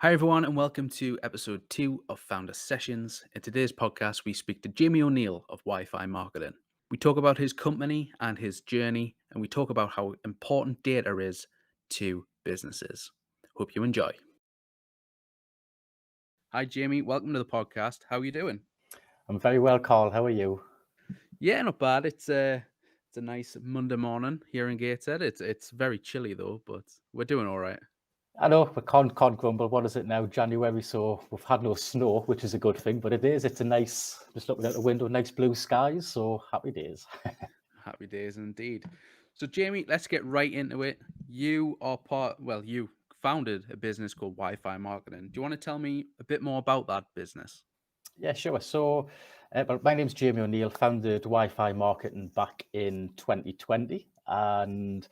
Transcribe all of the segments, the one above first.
Hi, everyone, and welcome to episode 2 of Founder Sessions. In today's podcast, we speak to Jamie O'Neill of Wi-Fi Marketing. We talk about his company and his journey, and we talk about how important data is to businesses. Hope you enjoy. Hi, Jamie. Welcome to the podcast. How are you doing? I'm very well, Carl. How are you? Yeah, not bad. It's a nice Monday morning here in Gateshead. It's very chilly though, but we're doing all right. I know we can't grumble. What is it now? January, so we've had no snow, which is a good thing. But it's a nice. Just looking out the window, nice blue skies. So happy days. Happy days indeed. So, Jamie, let's get right into it. You founded a business called Wi-Fi Marketing. Do you want to tell me a bit more about that business? Yeah, sure. So, well, my name's Jamie O'Neill. Founded Wi-Fi Marketing back in 2020, and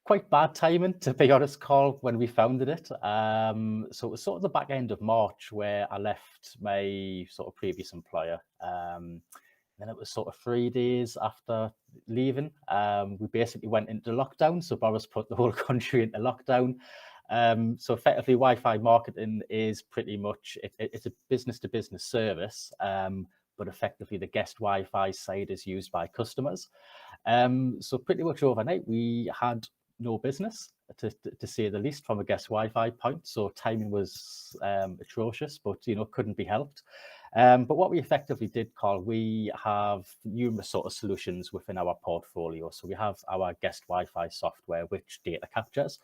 quite bad timing, to be honest, Carl, when we founded it. So it was sort of the back end of March where I left my sort of previous employer. Then it was sort of 3 days after leaving. We basically went into lockdown. So Boris put the whole country into lockdown. So effectively, Wi-Fi marketing is pretty much it's a business-to-business service, but effectively the guest Wi-Fi side is used by customers. So pretty much overnight, we had no business, to say the least, from a guest Wi-Fi point. So timing was atrocious, but couldn't be helped. But what we effectively did, Carl, we have numerous sort of solutions within our portfolio. So we have our guest Wi-Fi software, which data captures.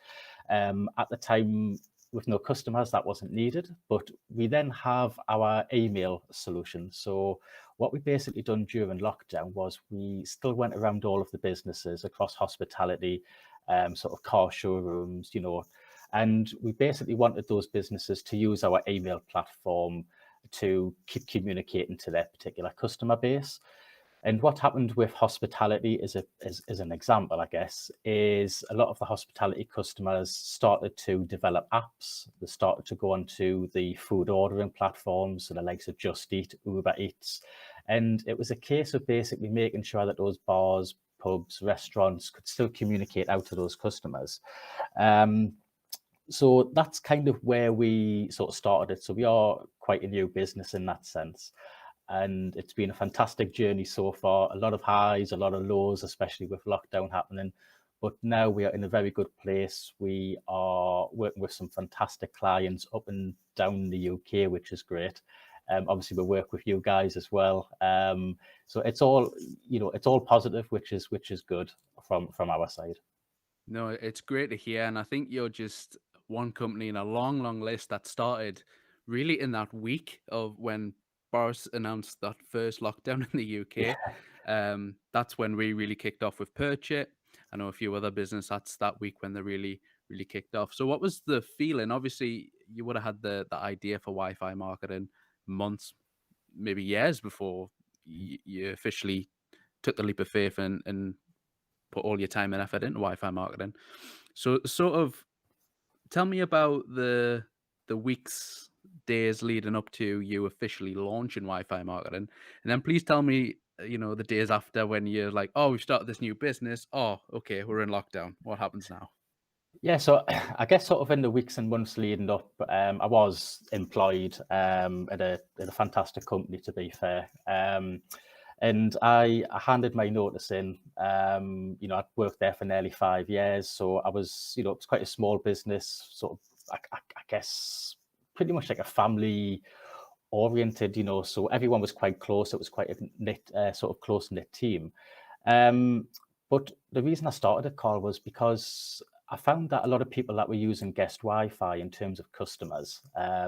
At the time, with no customers, that wasn't needed. But we then have our email solution. So what we basically done during lockdown was we still went around all of the businesses across hospitality, sort of car showrooms, and we basically wanted those businesses to use our email platform to keep communicating to their particular customer base. And what happened with hospitality is an example, I guess, is a lot of the hospitality customers started to develop apps. They started to go onto the food ordering platforms, so the likes of Just Eat, Uber Eats. And it was a case of basically making sure that those bars, pubs, restaurants could still communicate out to those customers. Um, so that's kind of where we sort of started it. So we are quite a new business in that sense. And it's been a fantastic journey so far. A lot of highs, a lot of lows, especially with lockdown happening. But now we are in a very good place. We are working with some fantastic clients up and down the UK, which is great. Obviously, we work with you guys as well. So it's all positive, which is good from our side. No, it's great to hear. And I think you're just one company in a long, long list that started really in that week of when Boris announced that first lockdown in the UK. That's when we really kicked off with Perch. I know a few other business that's that week when they really, really kicked off. So what was the feeling? Obviously, you would have had the idea for Wi-Fi marketing months, maybe years before you officially took the leap of faith and put all your time and effort into Wi-Fi marketing. So sort of tell me about the weeks, days leading up to you officially launching Wi-Fi marketing. And then please tell me, the days after when you're like, oh, we've started this new business. Oh, okay, we're in lockdown. What happens now? Yeah, so I guess sort of in the weeks and months leading up, I was employed at a fantastic company, to be fair. And I handed my notice in. I'd worked there for nearly 5 years, so I was, it was quite a small business, sort of, I guess, pretty much like a family oriented, so everyone was quite close. It was quite a knit, sort of close knit team. Um, but the reason I started it, Carl, was because I found that a lot of people that were using guest Wi-Fi in terms of customers,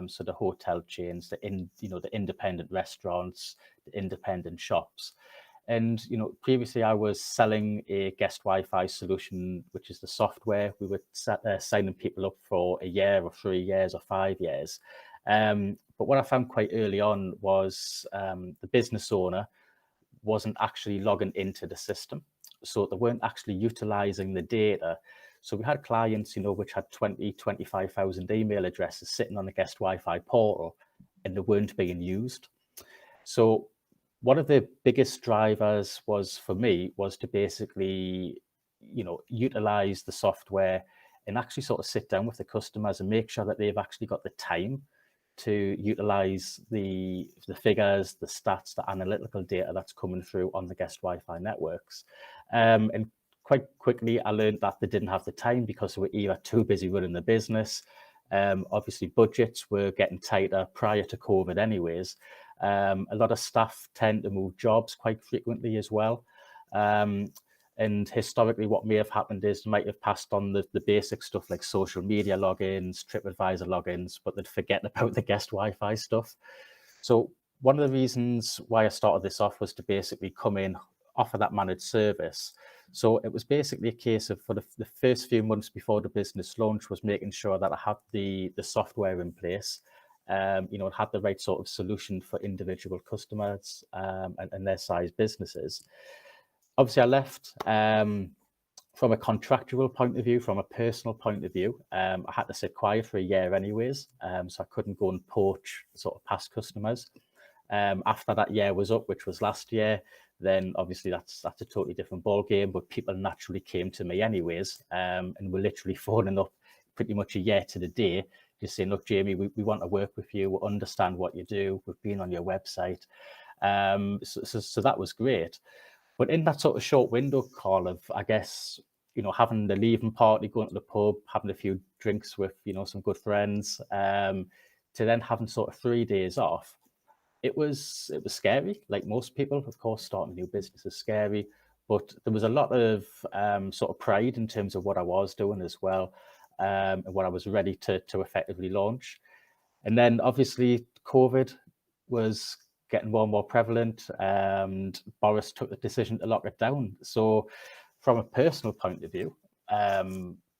so the hotel chains, the independent restaurants, the independent shops, and previously I was selling a guest Wi-Fi solution, which is the software. We were signing people up for a year or 3 years or 5 years. But what I found quite early on was the business owner wasn't actually logging into the system. So they weren't actually utilizing the data. So we had clients, which had 20, 25,000 email addresses sitting on the guest Wi-Fi portal, and they weren't being used. So one of the biggest drivers was for me was to basically, utilize the software and actually sort of sit down with the customers and make sure that they've actually got the time to utilize the figures, the stats, the analytical data that's coming through on the guest Wi-Fi networks. And quite quickly, I learned that they didn't have the time because they were either too busy running the business. Obviously, budgets were getting tighter prior to COVID anyways. A lot of staff tend to move jobs quite frequently as well. And historically, what may have happened is they might have passed on the basic stuff like social media logins, TripAdvisor logins, but they'd forget about the guest Wi-Fi stuff. So one of the reasons why I started this off was to basically come in, offer that managed service. So it was basically a case of for the first few months before the business launch was making sure that I had the software in place, had the right sort of solution for individual customers and their size businesses. Obviously, I left from a contractual point of view, from a personal point of view. I had to sit quiet for a year anyways, so I couldn't go and poach sort of past customers. After that year was up, which was last year, then obviously that's a totally different ball game. But people naturally came to me anyways, and were literally phoning up pretty much a year to the day, just saying, "Look, Jamie, we want to work with you. We understand what you do. We've been on your website." So that was great. But in that sort of short window, Carl, of, I guess, having the leaving party, going to the pub, having a few drinks with, some good friends, to then having sort of 3 days off, it was scary. Like most people, of course, starting a new business is scary, but there was a lot of sort of pride in terms of what I was doing as well, and what I was ready to effectively launch. And then obviously COVID was getting more and more prevalent, and Boris took the decision to lock it down. So from a personal point of view,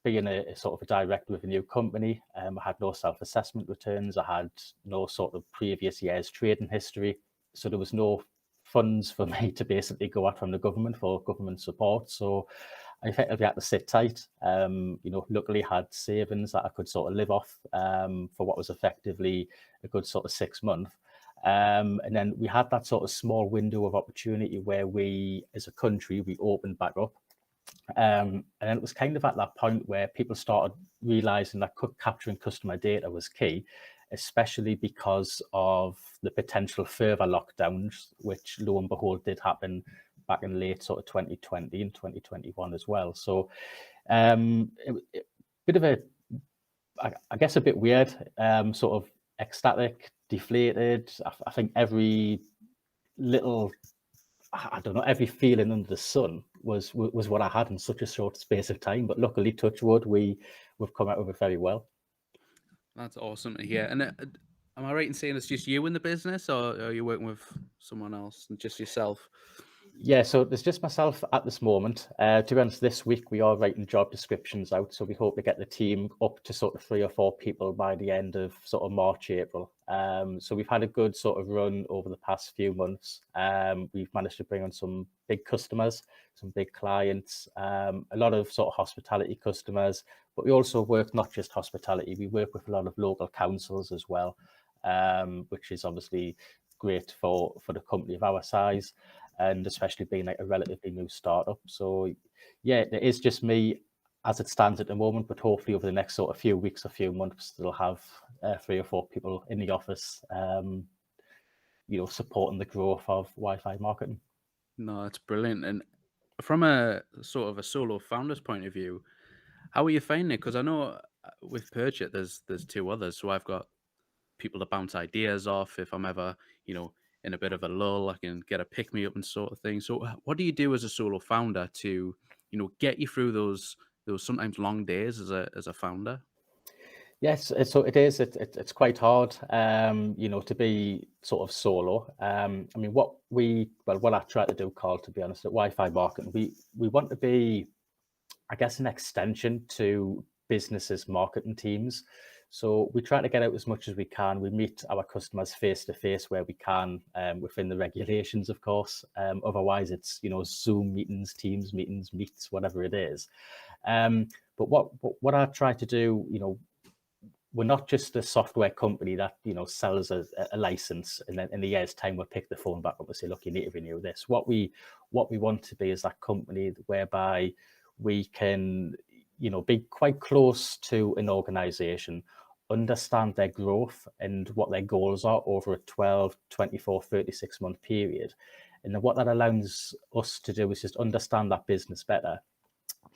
being a sort of a director of a new company, I had no self-assessment returns. I had no sort of previous year's trading history. So there was no funds for me to basically go out from the government for government support. So I effectively had to sit tight. Luckily had savings that I could sort of live off for what was effectively a good sort of 6 months. And then we had that sort of small window of opportunity where we, as a country, we opened back up. And then it was kind of at that point where people started realizing that capturing customer data was key, especially because of the potential further lockdowns, which lo and behold did happen back in late sort of 2020 and 2021 as well. So bit of a, I guess, a bit weird, sort of ecstatic, deflated. I think every little, I don't know, every feeling under the sun was what I had in such a short space of time. But luckily, touch wood, we've come out of it very well. That's awesome to hear. And am I right in saying it's just you in the business, or are you working with someone else and just yourself? Yeah, so there's just myself at this moment. To be honest, this week we are writing job descriptions out, so we hope to get the team up to sort of 3 or 4 people by the end of sort of March, April. So we've had a good sort of run over the past few months. We've managed to bring on some big customers, some big clients, a lot of sort of hospitality customers, but we also work not just hospitality, we work with a lot of local councils as well, which is obviously great for the company of our size, and especially being like a relatively new startup. So yeah, it is just me as it stands at the moment, but hopefully over the next sort of few weeks or few months, they'll have 3 or 4 people in the office, supporting the growth of Wi-Fi marketing. No, it's brilliant. And from a sort of a solo founder's point of view, how are you finding it? Because I know with Purchit, there's 2 others, so I've got people to bounce ideas off. If I'm ever, in a bit of a lull, I can get a pick me up and sort of thing. So, what do you do as a solo founder to, get you through those sometimes long days as a founder? Yes, so it is. It's quite hard, to be sort of solo. I mean, what I try to do, Carl, to be honest, at Wi-Fi marketing, we want to be, I guess, an extension to businesses' marketing teams. So we try to get out as much as we can. We meet our customers face to face where we can, within the regulations, of course. Otherwise, it's Zoom meetings, Teams meetings, Meets, whatever it is. But what I try to do, we're not just a software company that sells a license, and then in a year's time we'll pick the phone back up and say, look, you need to renew this. What we want to be is that company whereby we can be quite close to an organization, understand their growth and what their goals are over a 12, 24, 36-month period. And then what that allows us to do is just understand that business better,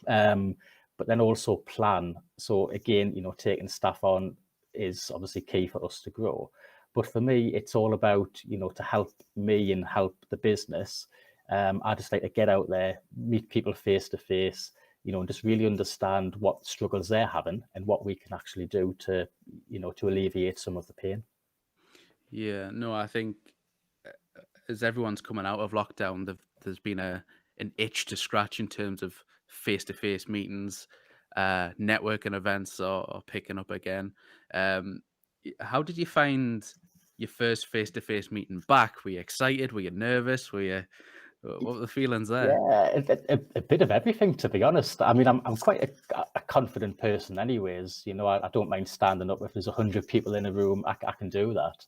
but then also plan. So again, taking staff on is obviously key for us to grow. But for me, it's all about, to help me and help the business. I just like to get out there, meet people face to face, and just really understand what struggles they're having and what we can actually do to, to alleviate some of the pain. Yeah, no, I think as everyone's coming out of lockdown, there's been an itch to scratch in terms of face-to-face meetings, networking events are picking up again. How did you find your first face-to-face meeting back? Were you excited? Were you nervous? What were the feelings there? Yeah, a bit of everything, to be honest. I mean, I'm quite a confident person, anyways. I don't mind standing up if there's 100 people in a room. I can do that.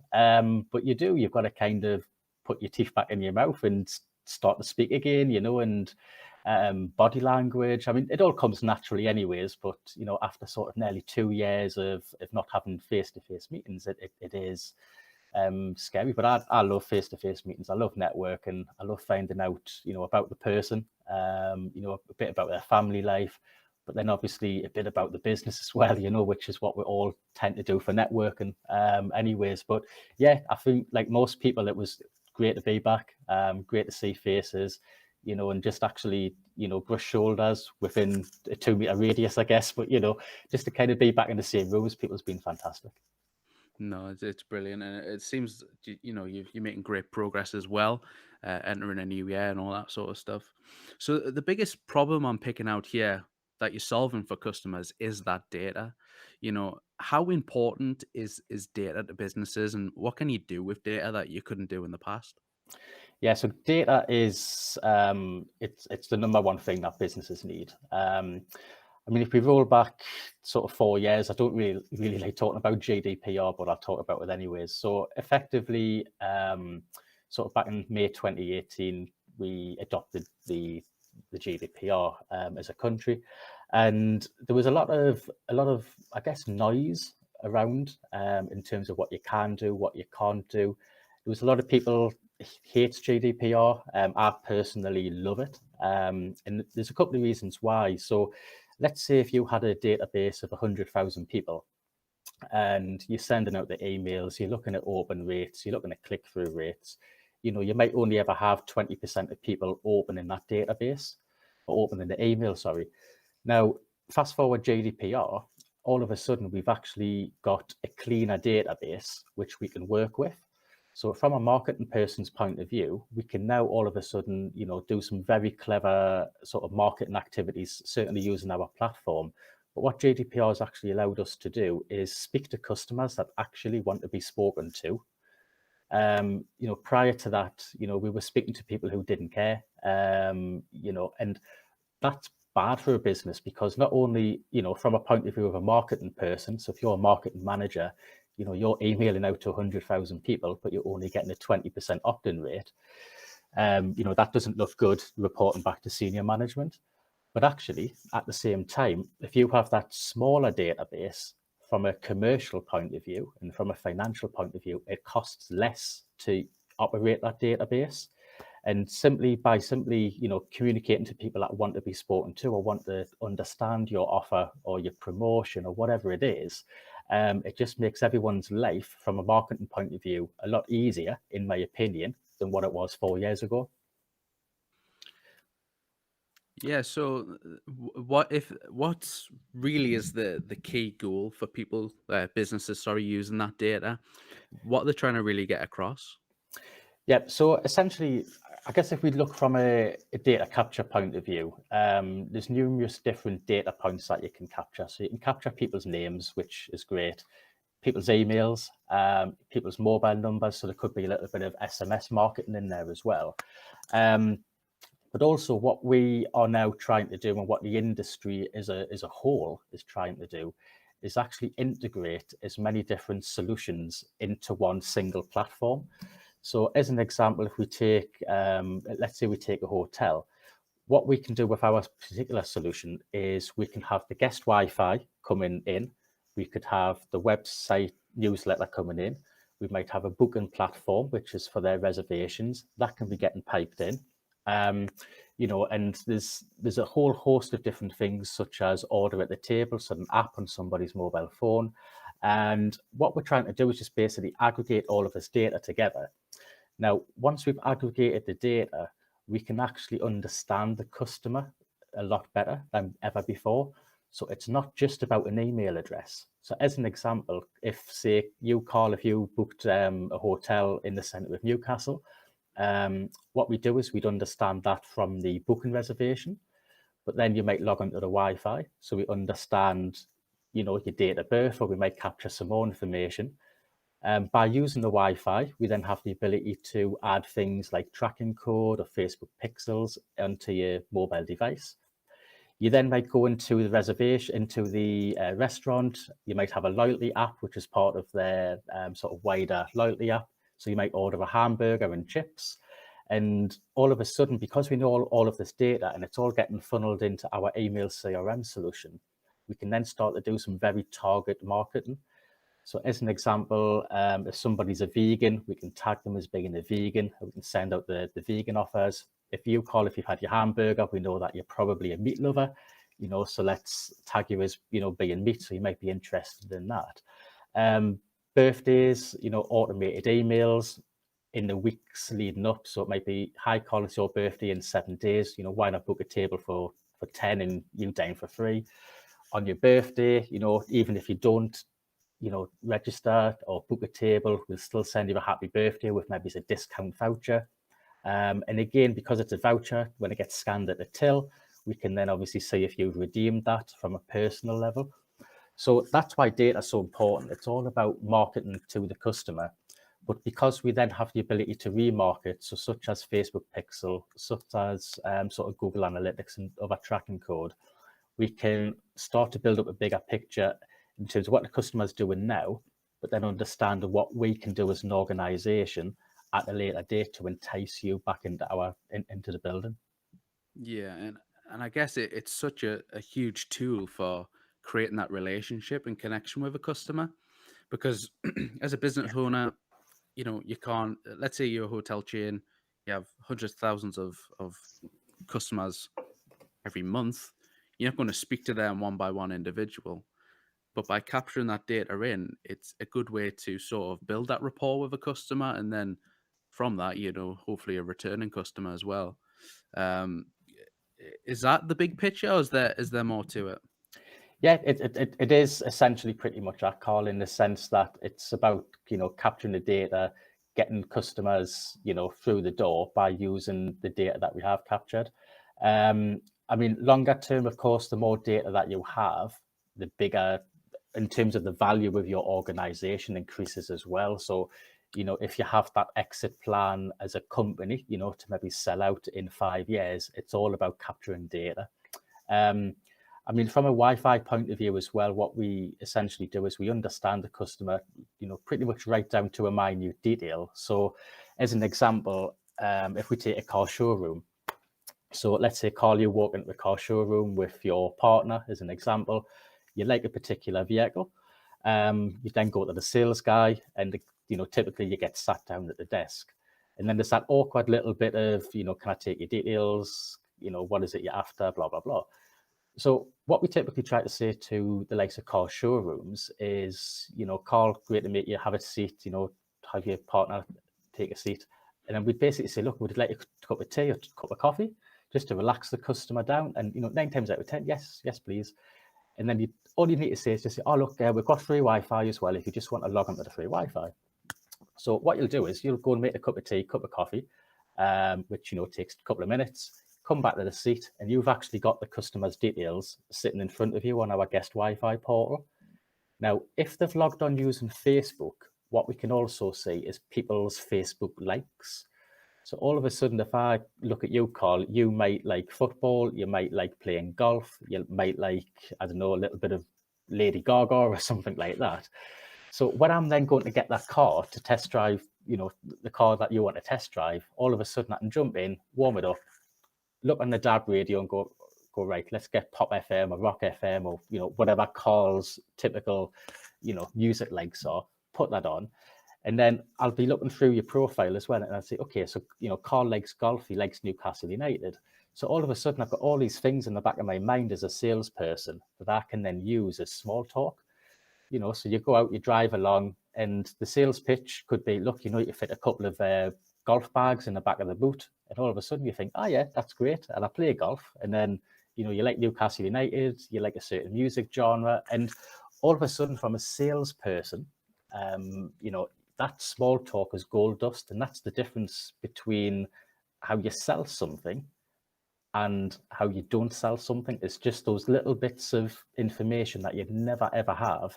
But you've got to kind of put your teeth back in your mouth and start to speak again. And body language. I mean, it all comes naturally, anyways. But after sort of nearly 2 years of not having face-to-face meetings, it is scary. But I love face-to-face meetings. I love networking. I love finding out, about the person, a bit about their family life, but then obviously a bit about the business as well, which is what we all tend to do for networking, anyways. But yeah, I think like most people, it was great to be back, great to see faces, and just actually, brush shoulders within a 2 meter radius, I guess. But, just to kind of be back in the same room as people has been fantastic. No, it's brilliant, and it seems you're making great progress as well, entering a new year and all that sort of stuff. So the biggest problem I'm picking out here that you're solving for customers is that data. How important is data to businesses, and what can you do with data that you couldn't do in the past? Yeah, so data is it's the number one thing that businesses need. I mean, if we roll back sort of 4 years, I don't really like talking about GDPR, but I'll talk about it anyways. So effectively, sort of back in May 2018, we adopted the GDPR as a country, and there was a lot of I guess noise around in terms of what you can do, what you can't do. There was a lot of people hates GDPR. I personally love it, and there's a couple of reasons why. So let's say if you had a database of 100,000 people and you're sending out the emails, you're looking at open rates, you're looking at click-through rates, you might only ever have 20% of people opening that database or opening the email, sorry. Now, fast forward GDPR, all of a sudden we've actually got a cleaner database which we can work with. So from a marketing person's point of view, we can now all of a sudden, do some very clever sort of marketing activities, certainly using our platform. But what GDPR has actually allowed us to do is speak to customers that actually want to be spoken to. Prior to that, we were speaking to people who didn't care, and that's bad for a business because not only, from a point of view of a marketing person, so if you're a marketing manager, you're emailing out to 100,000 people, but you're only getting a 20% opt-in rate. That doesn't look good reporting back to senior management. But actually, at the same time, if you have that smaller database from a commercial point of view and from a financial point of view, it costs less to operate that database. And by communicating to people that want to be spoken to or want to understand your offer or your promotion or whatever it is, it just makes everyone's life from a marketing point of view a lot easier, in my opinion, than what it was 4 years ago. Yeah, so what's really is the key goal for people, businesses, sorry, using that data? What they're trying to really get across? Yeah, so essentially, I guess if we look from a data capture point of view, there's numerous different data points that you can capture. So you can capture people's names, which is great, people's emails, people's mobile numbers. So there could be a little bit of SMS marketing in there as well. But also what we are now trying to do and what the industry as a whole is trying to do is actually integrate as many different solutions into one single platform. So as an example, if we take, let's say we take a hotel, what we can do with our particular solution is we can have the guest Wi-Fi coming in. We could have the website newsletter coming in. We might have a booking platform, which is for their reservations. That can be getting piped in. And there's a whole host of different things, such as order at the table, so an app on somebody's mobile phone. And what we're trying to do is just basically aggregate all of this data together. Now, once we've aggregated the data, we can actually understand the customer a lot better than ever before. So it's not just about an email address. So as an example, if say you booked a hotel in the centre of Newcastle, what we do is we'd understand that from the booking reservation, but then you might log onto the Wi-Fi. So we understand, your date of birth, or we might capture some more information. By using the Wi-Fi, we then have the ability to add things like tracking code or Facebook pixels onto your mobile device. You then might go into the reservation, into the restaurant. You might have a loyalty app, which is part of their sort of wider loyalty app. So you might order a hamburger and chips. And all of a sudden, because we know all of this data and it's all getting funneled into our email CRM solution, we can then start to do some very targeted marketing. So as an example, if somebody's a vegan, we can tag them as being a vegan. We can send out the vegan offers. If you've had your hamburger, we know that you're probably a meat lover, so let's tag you as, being meat. So you might be interested in that. Birthdays, automated emails in the weeks leading up. So it might be, hi, Carl, it's your birthday in 7 days. Why not book a table for 10 and you dine for free on your birthday? Even if you don't, register or book a table, we'll still send you a happy birthday with maybe a discount voucher. And again, because it's a voucher, when it gets scanned at the till, we can then obviously see if you've redeemed that from a personal level. So that's why data is so important. It's all about marketing to the customer. But because we then have the ability to remarket, so such as Facebook Pixel, such as sort of Google Analytics and other tracking code, we can start to build up a bigger picture in terms of what the customer's doing now, but then understand what we can do as an organization at a later date to entice you back into the building. Yeah, and I guess it's such a huge tool for creating that relationship and connection with a customer, because as a business owner, you can't, let's say you're a hotel chain, you have hundreds of thousands of customers every month. You're not going to speak to them one by one individual. But by capturing that data in, it's a good way to sort of build that rapport with a customer, and then from that, hopefully a returning customer as well. Um, is that the big picture, or is there more to it? Yeah, it is essentially pretty much that, Carl, in the sense that it's about, capturing the data, getting customers, through the door by using the data that we have captured. Longer term, of course, the more data that you have, the bigger, in terms of the value of your organization, increases as well. So, if you have that exit plan as a company, to maybe sell out in 5 years, it's all about capturing data. From a Wi-Fi point of view as well, what we essentially do is we understand the customer, pretty much right down to a minute detail. So as an example, if we take a car showroom, so let's say, Carl, you walk into a car showroom with your partner, as an example, you like a particular vehicle. You then go to the sales guy and, typically you get sat down at the desk. And then there's that awkward little bit of, can I take your details? What is it you're after? Blah, blah, blah. So what we typically try to say to the likes of car showrooms is, Carl, great to meet you, have a seat, have your partner take a seat. And then we basically say, look, would you like a cup of tea or a cup of coffee just to relax the customer down? And, 9 times out of 10, yes, please. And then all you need to say is just say, oh, look, we've got free Wi-Fi as well if you just want to log onto the free Wi-Fi. So what you'll do is you'll go and make a cup of tea, cup of coffee, which, takes a couple of minutes, come back to the seat, and you've actually got the customer's details sitting in front of you on our guest Wi-Fi portal. Now, if they've logged on using Facebook, what we can also see is people's Facebook likes. So all of a sudden, if I look at you, Carl, you might like football, you might like playing golf, you might like, I don't know, a little bit of Lady Gaga or something like that. So when I'm then going to get that car to test drive, the car that you want to test drive, all of a sudden I can jump in, warm it up, look on the DAB radio and go right, let's get Pop FM or Rock FM or whatever Carl's typical music likes are. Put that on, and then I'll be looking through your profile as well, and I'll say, okay, so Carl likes golf, he likes Newcastle United. So all of a sudden, I've got all these things in the back of my mind as a salesperson that I can then use as small talk. So you go out, you drive along, and the sales pitch could be, look, you fit a couple of golf bags in the back of the boot, and all of a sudden you think, oh yeah, that's great, and I play golf, and then you like Newcastle United, you like a certain music genre, and all of a sudden, from a salesperson, that small talk is gold dust, and that's the difference between how you sell something and how you don't sell something. It's just those little bits of information that you'd never ever have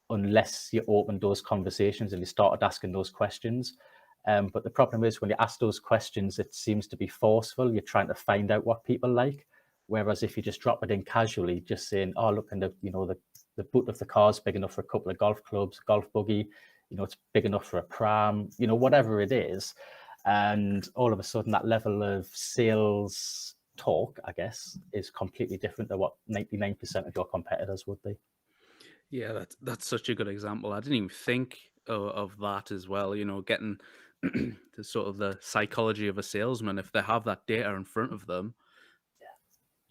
unless you opened those conversations and you started asking those questions. But the problem is when you ask those questions, it seems to be forceful. You're trying to find out what people like. Whereas if you just drop it in casually, just saying, oh, look, and the boot of the car is big enough for a couple of golf clubs, golf buggy, it's big enough for a pram, whatever it is. And all of a sudden that level of sales talk, I guess, is completely different to what 99% of your competitors would be. Yeah, that's such a good example. I didn't even think of that as well. Getting the sort of the psychology of a salesman. If they have that data in front of them,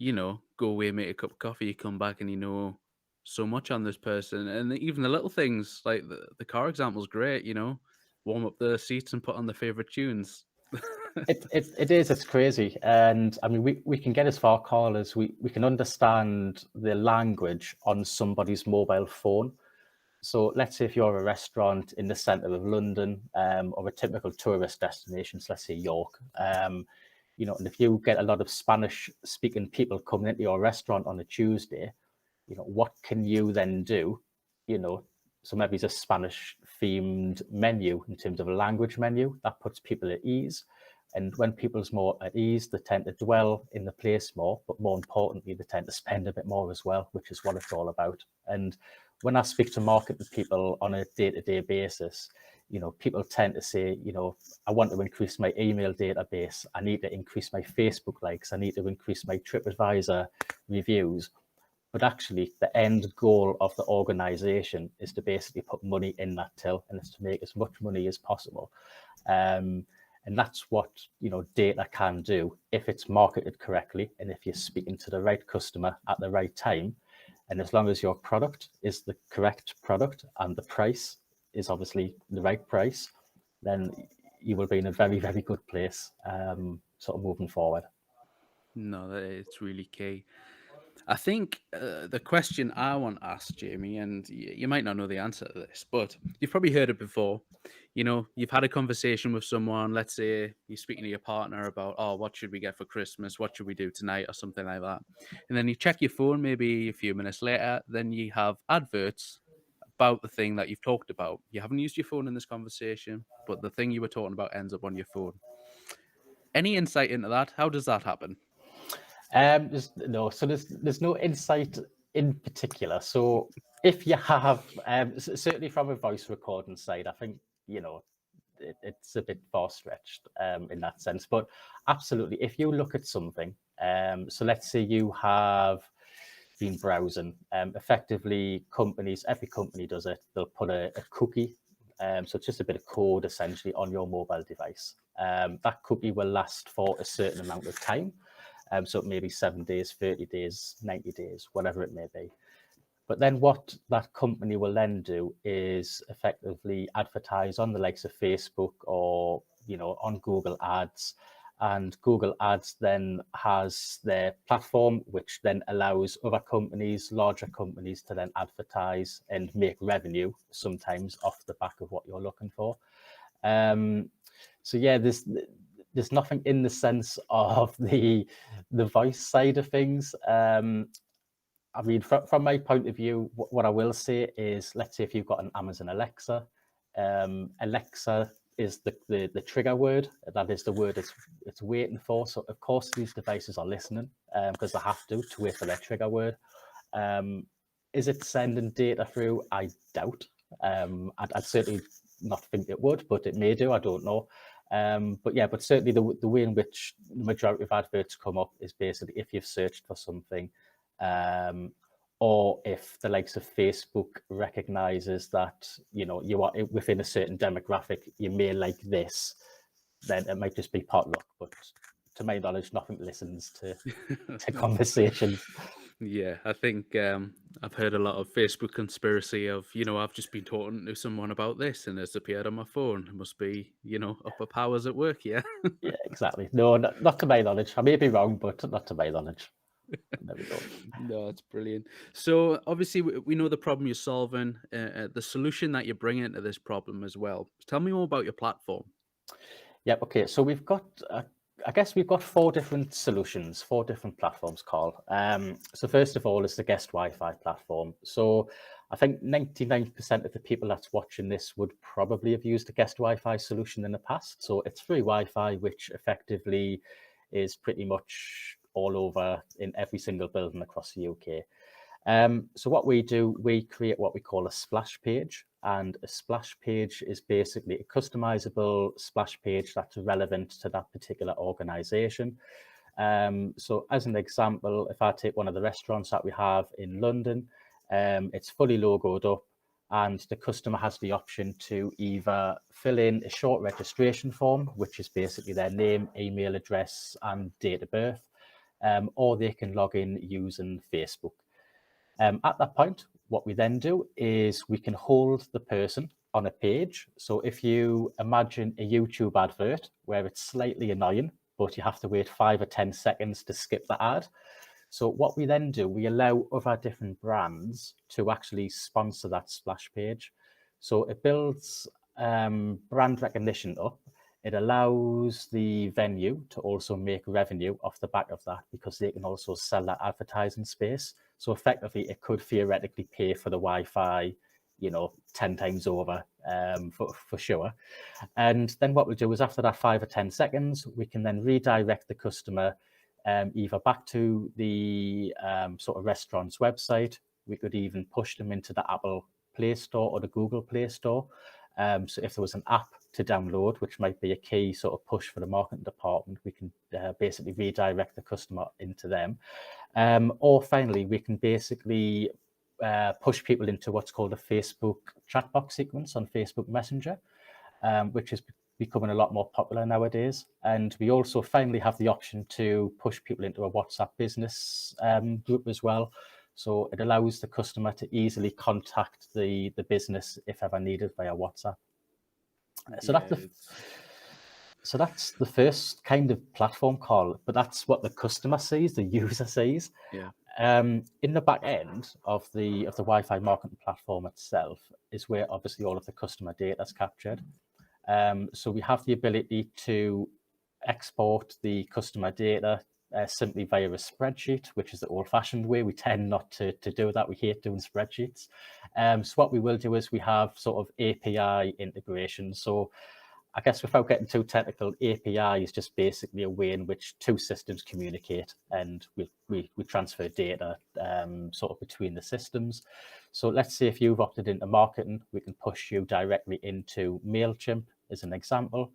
go away, make a cup of coffee, you come back, and so much on this person, and even the little things like the car example is great. Warm up the seats and put on the favorite tunes. It is. It's crazy, and I mean, we can get as far, Carl, as we can understand the language on somebody's mobile phone. So let's say if you're a restaurant in the centre of London, or a typical tourist destination, so let's say York, and if you get a lot of Spanish-speaking people coming into your restaurant on a Tuesday, what can you then do? So maybe it's a Spanish-themed menu in terms of a language menu that puts people at ease. And when people's more at ease, they tend to dwell in the place more, but more importantly, they tend to spend a bit more as well, which is what it's all about. And when I speak to marketing people on a day-to-day basis, people tend to say, I want to increase my email database. I need to increase my Facebook likes. I need to increase my TripAdvisor reviews. But actually, the end goal of the organization is to basically put money in that till, and it's to make as much money as possible. And that's what data can do if it's marketed correctly and if you're speaking to the right customer at the right time. And as long as your product is the correct product and the price is obviously the right price, then you will be in a very, very good place, sort of moving forward. No, it's really key. I think the question I want to ask, Jamie, and you might not know the answer to this, but you've probably heard it before. You've had a conversation with someone. Let's say you're speaking to your partner about, oh, what should we get for Christmas? What should we do tonight, or something like that. And then you check your phone maybe a few minutes later. Then you have adverts about the thing that you've talked about. You haven't used your phone in this conversation, but the thing you were talking about ends up on your phone. Any insight into that? How does that happen? There's no insight in particular. So if you have, certainly from a voice recording side, I think it's a bit far stretched in that sense. But absolutely, if you look at something, so let's say you have been browsing, effectively every company does it. They'll put a cookie. So it's just a bit of code essentially on your mobile device. That cookie will last for a certain amount of time. So it may be 7 days, 30 days, 90 days, whatever it may be. But then what that company will then do is effectively advertise on the likes of Facebook or, on Google Ads. And Google Ads then has their platform, which then allows other companies, larger companies, to then advertise and make revenue, sometimes off the back of what you're looking for. So yeah, there's nothing in the sense of the voice side of things. I mean, from my point of view, what I will say is, let's say if you've got an Amazon Alexa, Alexa is the trigger word. That is the word it's waiting for. So of course these devices are listening because they have to wait for their trigger word. Is it sending data through? I doubt. I'd certainly not think it would, but it may do. I don't know. But yeah, but certainly the way in which the majority of adverts come up is basically if you've searched for something, or if the likes of Facebook recognizes that, you know, you are within a certain demographic, you may like this, then it might just be potluck. But to my knowledge, nothing listens to conversations. Yeah, I think I've heard a lot of Facebook conspiracy of, I've just been talking to someone about this and it's appeared on my phone. It must be, upper powers at work, yeah. Yeah, exactly. No, not to my knowledge. I may be wrong, but not to my knowledge. There we go. No, it's brilliant. So obviously we know the problem you're solving, the solution that you're bringing to this problem as well. Tell me more about your platform. Yeah, okay. So we've got, I guess we've got four different solutions, four different platforms, Carl. So first of all is the guest Wi-Fi platform. So I think 99% of the people that's watching this would probably have used the guest Wi-Fi solution in the past. So it's free Wi-Fi, which effectively is pretty much all over in every single building across the UK. So what we do, we create what we call a splash page, and a splash page is basically a customizable splash page that's relevant to that particular organization. So as an example, if I take one of the restaurants that we have in London, it's fully logoed up, and the customer has the option to either fill in a short registration form, which is basically their name, email address, and date of birth, or they can log in using Facebook. At that point, what we then do is we can hold the person on a page. So if you imagine a YouTube advert where it's slightly annoying, but you have to wait 5 or 10 seconds to skip the ad. So what we then do, we allow other different brands to actually sponsor that splash page. So it builds brand recognition up. It allows the venue to also make revenue off the back of that because they can also sell that advertising space. So effectively, it could theoretically pay for the Wi-Fi, 10 times over, for sure. And then what we'll do is after that 5 or 10 seconds, we can then redirect the customer either back to the sort of restaurant's website. We could even push them into the Apple Play Store or the Google Play Store. So if there was an app to download, which might be a key sort of push for the marketing department, we can basically redirect the customer into them. Or finally, we can basically push people into what's called a Facebook chat box sequence on Facebook Messenger, which is becoming a lot more popular nowadays. And we also finally have the option to push people into a WhatsApp business group as well. So it allows the customer to easily contact the business if ever needed via WhatsApp. So Yeah, that's so that's the first kind of platform call, but that's what the customer sees, the user sees. yeah, In the back end of the Wi-Fi marketing platform itself is where obviously all of the customer data is captured. So we have the ability to export the customer data simply via a spreadsheet, which is the old-fashioned way. We tend not to do that. We hate doing spreadsheets. So what we will do is we have sort of API integration. So I guess without getting too technical, API is just basically a way in which two systems communicate, and we transfer data sort of between the systems. So let's say if you've opted into marketing, we can push you directly into MailChimp as an example.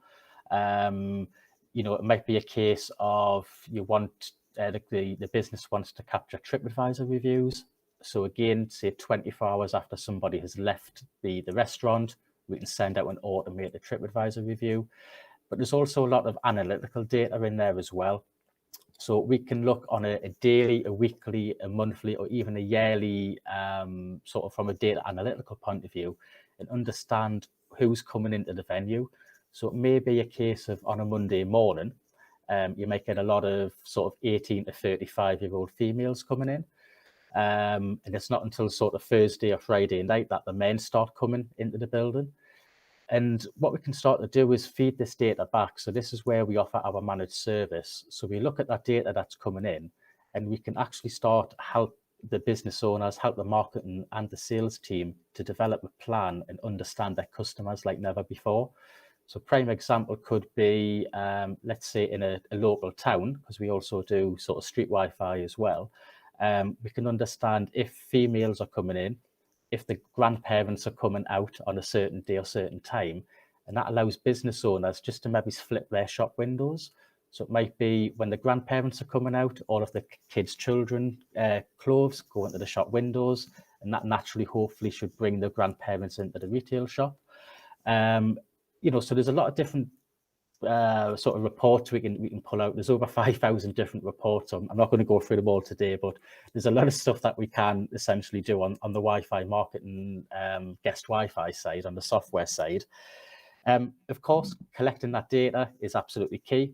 It might be a case of you want the business wants to capture TripAdvisor reviews. So again, say 24 hours after somebody has left the restaurant, we can send out an automated TripAdvisor review. But there's also a lot of analytical data in there as well. So we can look on a daily, a weekly, a monthly, or even a yearly, sort of from a data analytical point of view, and understand who's coming into the venue. So it may be a case of on a Monday morning, you might get a lot of sort of 18 to 35-year-old females coming in. And it's not until sort of Thursday or Friday night that the men start coming into the building. And what we can start to do is feed this data back. So this is where we offer our managed service. So we look at that data that's coming in, and we can actually start help the business owners, help the marketing and the sales team to develop a plan and understand their customers like never before. So prime example could be, let's say in a local town, because we also do sort of street Wi-Fi as well. We can understand if females are coming in, if the grandparents are coming out on a certain day or certain time, and that allows business owners just to maybe flip their shop windows. So it might be when the grandparents are coming out, all of the kids' children clothes go into the shop windows, and that naturally, hopefully, should bring the grandparents into the retail shop. So there's a lot of different sort of reports we can pull out. There's over 5,000 different reports. I'm not going to go through them all today, but there's a lot of stuff that we can essentially do on the Wi-Fi marketing guest Wi-Fi side, on the software side. Of course, collecting that data is absolutely key,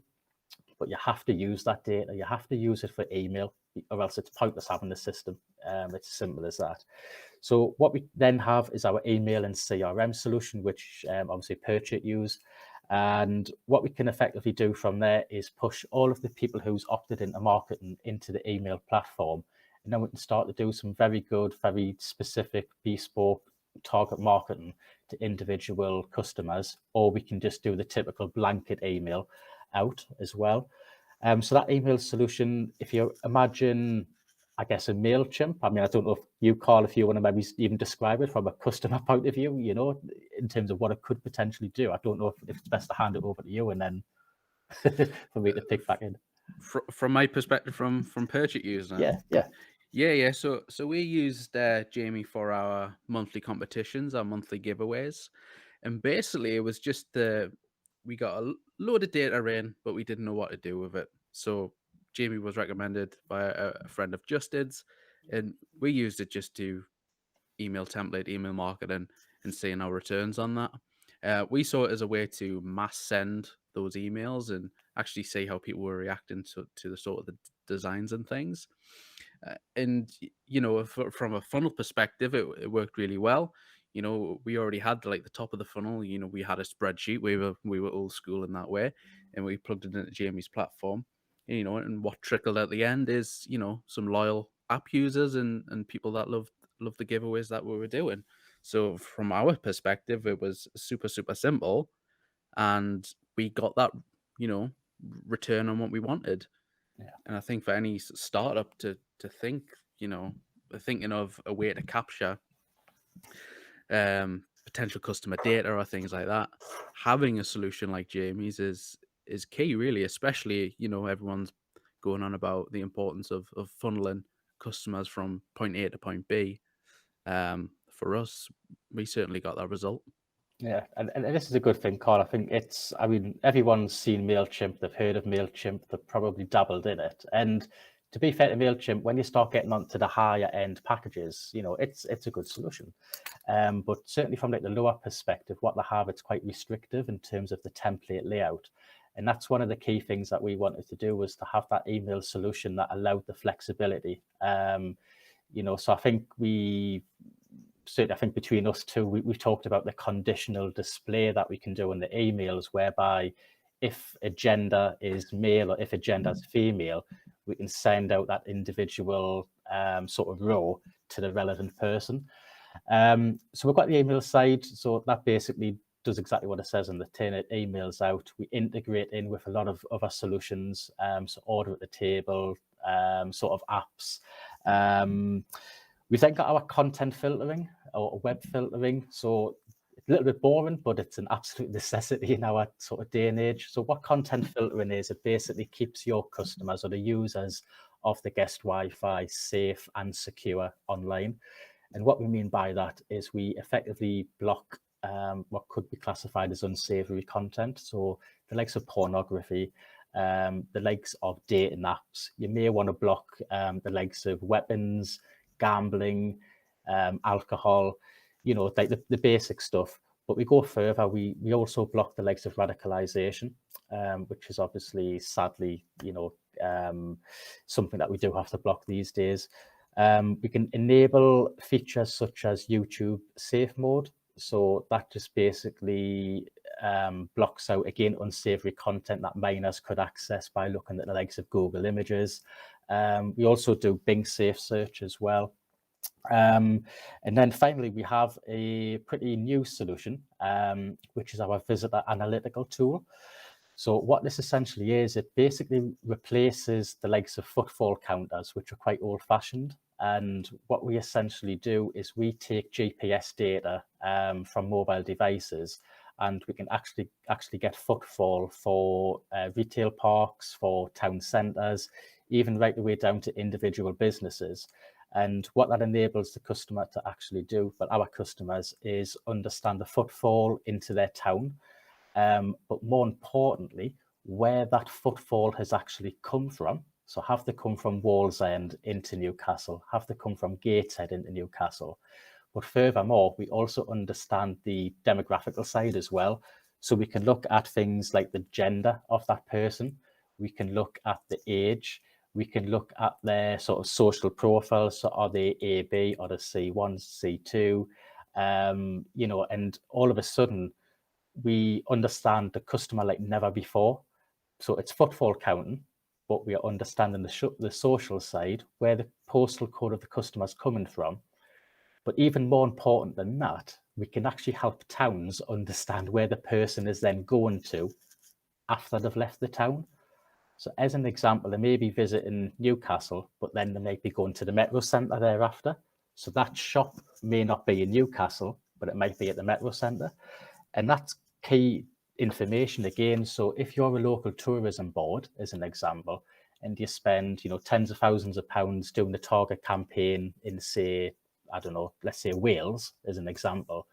but you have to use that data. You have to use it for email, or else it's pointless having the system. It's as simple as that. So what we then have is our email and CRM solution, which obviously Purchase use. And what we can effectively do from there is push all of the people who's opted into marketing into the email platform. And then we can start to do some very good, very specific, bespoke target marketing to individual customers, or we can just do the typical blanket email out as well. So that email solution, if you imagine, I guess, a MailChimp. I mean, I don't know if you, Carl, if you want to maybe even describe it from a customer point of view, in terms of what it could potentially do. I don't know if it's best to hand it over to you and then for me to pick back in. From my perspective, from Purchase user. Yeah. So we used Jamie for our monthly competitions, our monthly giveaways, and basically it was just we got a load of data in, but we didn't know what to do with it. So Jamie was recommended by a friend of Justed's, and we used it just to email template, email marketing, and seeing our returns on that. We saw it as a way to mass send those emails and actually see how people were reacting to the sort of the designs and things. From a funnel perspective, it worked really well. We already had the top of the funnel. We had a spreadsheet. We were old school in that way, and we plugged it into Jamie's platform. And what trickled at the end is some loyal app users and people that love the giveaways that we were doing. So from our perspective, it was super simple, and we got that return on what we wanted. Yeah. And I think for any startup to think, thinking of a way to capture potential customer data or things like that, having a solution like Jamie's is key, really, especially, everyone's going on about the importance of funneling customers from point A to point B. For us, we certainly got that result. Yeah, and this is a good thing, Carl. I mean, everyone's seen MailChimp, they've heard of MailChimp, they've probably dabbled in it. And to be fair to MailChimp, when you start getting onto the higher end packages, it's a good solution. But certainly from the lower perspective, what they have, it's quite restrictive in terms of the template layout. And that's one of the key things that we wanted to do, was to have that email solution that allowed the flexibility. So I think between us two, we've talked about the conditional display that we can do in the emails, whereby if a gender is male or if a gender is female, we can send out that individual sort of row to the relevant person. So we've got the email side. So that basically does exactly what it says in the tin. It emails out. We integrate in with a lot of other solutions, so order at the table, sort of apps. We then got our content filtering or web filtering. So it's a little bit boring, but it's an absolute necessity in our sort of day and age. So what content filtering is, it basically keeps your customers or the users of the guest Wi-Fi safe and secure online. And what we mean by that is we effectively block what could be classified as unsavory content. So the likes of pornography, the likes of dating apps. You may want to block the likes of weapons, gambling, alcohol, like the basic stuff. But we go further. We also block the likes of radicalization, which is obviously, sadly, something that we do have to block these days. We can enable features such as YouTube safe mode. So that just basically blocks out, again, unsavory content that minors could access by looking at the likes of Google Images. We also do Bing Safe Search as well. And then finally, we have a pretty new solution, which is our visitor analytical tool. So what this essentially is, it basically replaces the likes of footfall counters, which are quite old-fashioned. And what we essentially do is we take GPS data from mobile devices, and we can actually get footfall for retail parks, for town centres, even right the way down to individual businesses. And what that enables the customer to actually do, but our customers, is understand the footfall into their town, but more importantly, where that footfall has actually come from. So have they come from Wallsend into Newcastle? Have they come from Gateshead into Newcastle? But furthermore, we also understand the demographical side as well. So we can look at things like the gender of that person. We can look at the age. We can look at their sort of social profile. So are they AB or the C1, C2? And all of a sudden, we understand the customer like never before. So it's footfall counting, but we are understanding the social side, where the postal code of the customer is coming from. But even more important than that, we can actually help towns understand where the person is then going to after they've left the town. So as an example, they may be visiting Newcastle, but then they may be going to the Metro Centre thereafter. So that shop may not be in Newcastle, but it might be at the Metro Centre. And that's key information again. So if you're a local tourism board, as an example, and you spend, tens of thousands of pounds doing the target campaign in, say, I don't know, let's say Wales, as an example,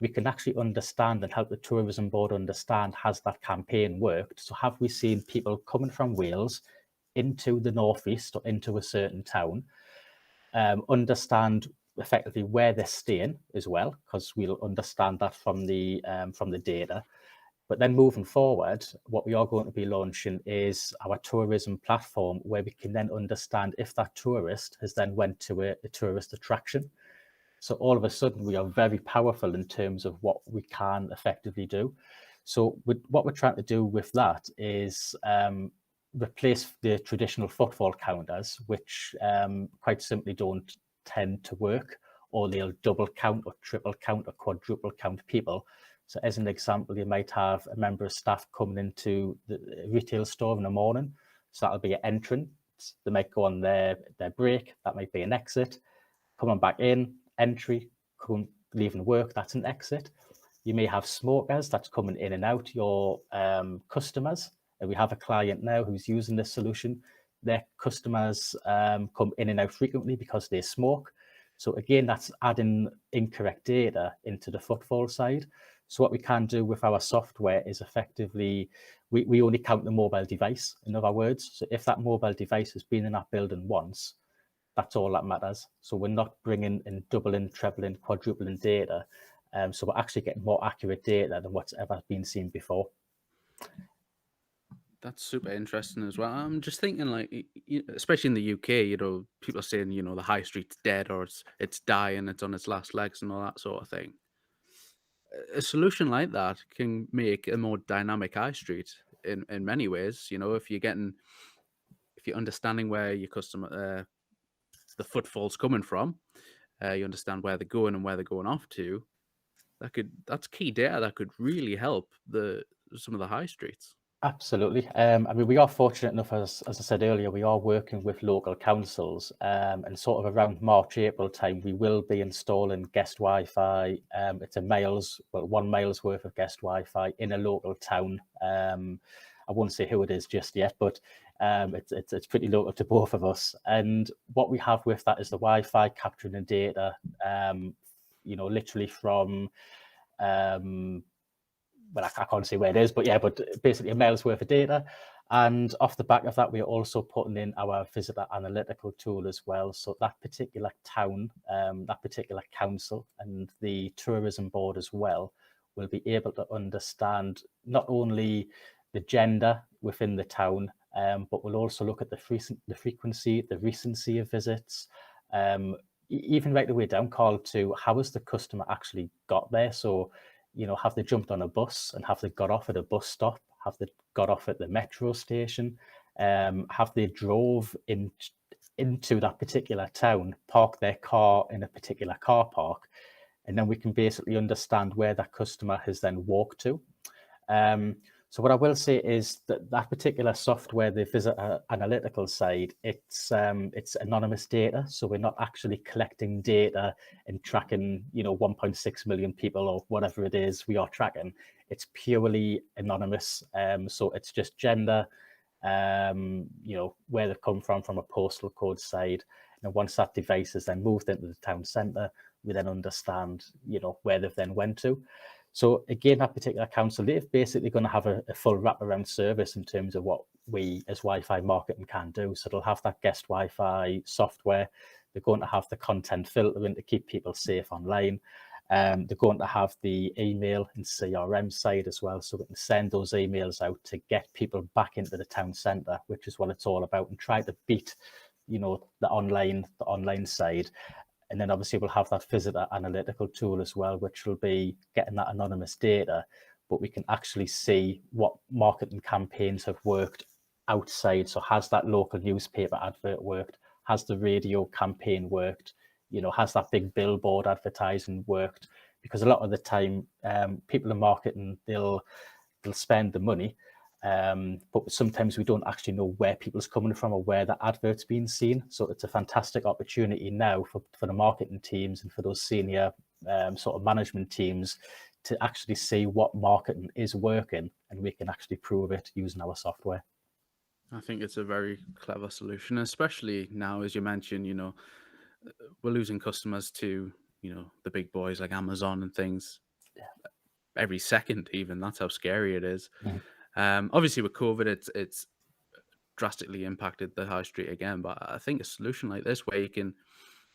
we can actually understand and help the tourism board understand, has that campaign worked? So have we seen people coming from Wales into the northeast or into a certain town, understand effectively where they're staying as well, because we'll understand that from the data. But then moving forward, what we are going to be launching is our tourism platform, where we can then understand if that tourist has then went to a tourist attraction. So all of a sudden, we are very powerful in terms of what we can effectively do. So what we're trying to do with that is replace the traditional footfall counters, which quite simply don't tend to work, or they'll double count or triple count or quadruple count people. So as an example, you might have a member of staff coming into the retail store in the morning. So that'll be an entrance. They might go on their break. That might be an exit. Coming back in, entry, leaving work, that's an exit. You may have smokers that's coming in and out, your customers. And we have a client now who's using this solution. Their customers come in and out frequently because they smoke. So again, that's adding incorrect data into the footfall side. So what we can do with our software is effectively, we only count the mobile device, in other words. So if that mobile device has been in that building once, that's all that matters. So we're not bringing in doubling, trebling, quadrupling data. So we're actually getting more accurate data than what's ever been seen before. That's super interesting as well. I'm just thinking, like, especially in the UK, people are saying, the high street's dead, or it's dying, it's on its last legs, and all that sort of thing. A solution like that can make a more dynamic high street in many ways. If you're understanding where your customer, the footfall's coming from, you understand where they're going and where they're going off to. That's key data that could really help some of the high streets. Absolutely. I mean, we are fortunate enough, as I said earlier, we are working with local councils, and sort of around March, April time, we will be installing guest Wi-Fi. It's 1 mile's worth of guest Wi-Fi in a local town. I won't say who it is just yet, but it's pretty local to both of us. And what we have with that is the Wi-Fi capturing the data, literally from well, I can't say where it is, but basically a mile's worth of data. And off the back of that, we are also putting in our visitor analytical tool as well. So that particular town, that particular council, and the tourism board as well will be able to understand not only the gender within the town, but we'll also look at the frequency, the recency of visits, even right the way down, Carl, to how has the customer actually got there. So have they jumped on a bus, and have they got off at a bus stop? Have they got off at the metro station? Have they drove into that particular town, parked their car in a particular car park? And then we can basically understand where that customer has then walked to. So what I will say is that that particular software, the visitor analytical side, it's anonymous data. So we're not actually collecting data and tracking, 1.6 million people or whatever it is we are tracking. It's purely anonymous. So it's just gender, where they've come from a postal code side. And once that device is then moved into the town centre, we then understand, where they've then went to. So again, that particular council, they're basically going to have a full wraparound service in terms of what we as Wi-Fi marketing can do. So they'll have that guest Wi-Fi software. They're going to have the content filtering to keep people safe online. They're going to have the email and CRM side as well, so we can send those emails out to get people back into the town centre, which is what it's all about, and try to beat, the online side. And then obviously we'll have that visitor analytical tool as well, which will be getting that anonymous data, but we can actually see what marketing campaigns have worked outside. So has that local newspaper advert worked? Has the radio campaign worked? Has that big billboard advertising worked? Because a lot of the time, people in marketing, they'll spend the money, but sometimes we don't actually know where people's coming from or where that advert's being seen. So it's a fantastic opportunity now for the marketing teams and for those senior sort of management teams to actually see what marketing is working, and we can actually prove it using our software. I think it's a very clever solution, especially now, as you mentioned, we're losing customers to, the big boys like Amazon and things every second, even. That's how scary it is. Mhm. Obviously, with COVID, it's drastically impacted the high street again. But I think a solution like this, where you can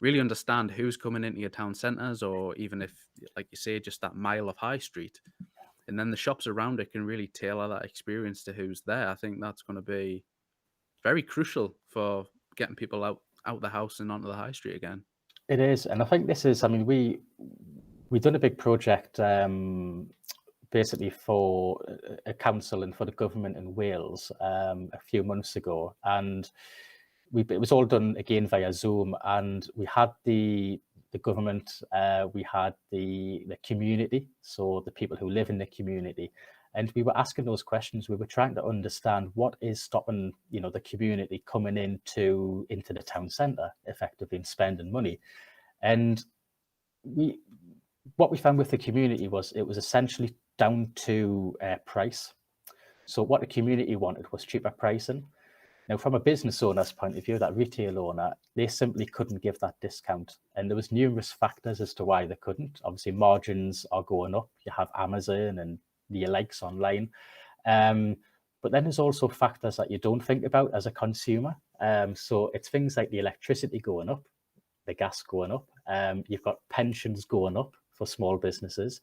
really understand who's coming into your town centres, or even if, like you say, just that mile of high street, and then the shops around it can really tailor that experience to who's there. I think that's going to be very crucial for getting people out the house and onto the high street again. It is, and I think this is. I mean, we done a big project basically for a council and for the government in Wales a few months ago, and it was all done again via Zoom, and we had the government, we had the community, so the people who live in the community, and we were asking those questions. We were trying to understand what is stopping, the community coming into the town centre effectively and spending money. And we what we found with the community was it was essentially down to price. So what the community wanted was cheaper pricing. Now, from a business owner's point of view, that retail owner, they simply couldn't give that discount. And there was numerous factors as to why they couldn't. Obviously, margins are going up. You have Amazon and the likes online. Um, but then there's also factors that you don't think about as a consumer. So it's things like the electricity going up, the gas going up. You've got pensions going up for small businesses.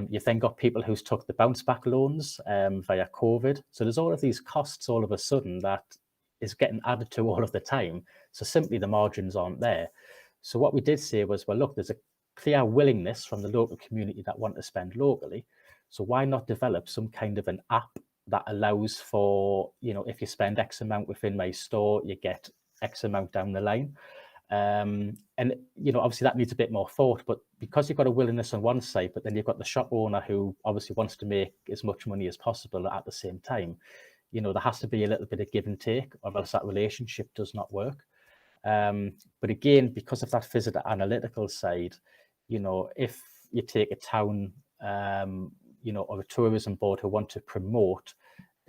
You've then got people who's took the bounce back loans via COVID. So there's all of these costs all of a sudden that is getting added to all of the time. So simply the margins aren't there. So what we did say was, well, look, there's a clear willingness from the local community that want to spend locally. So why not develop some kind of an app that allows for, if you spend X amount within my store, you get X amount down the line. And obviously that needs a bit more thought, but because you've got a willingness on one side, but then you've got the shop owner who obviously wants to make as much money as possible at the same time, there has to be a little bit of give and take, or else that relationship does not work. But again, because of that visitor analytical side, if you take a town, or a tourism board who want to promote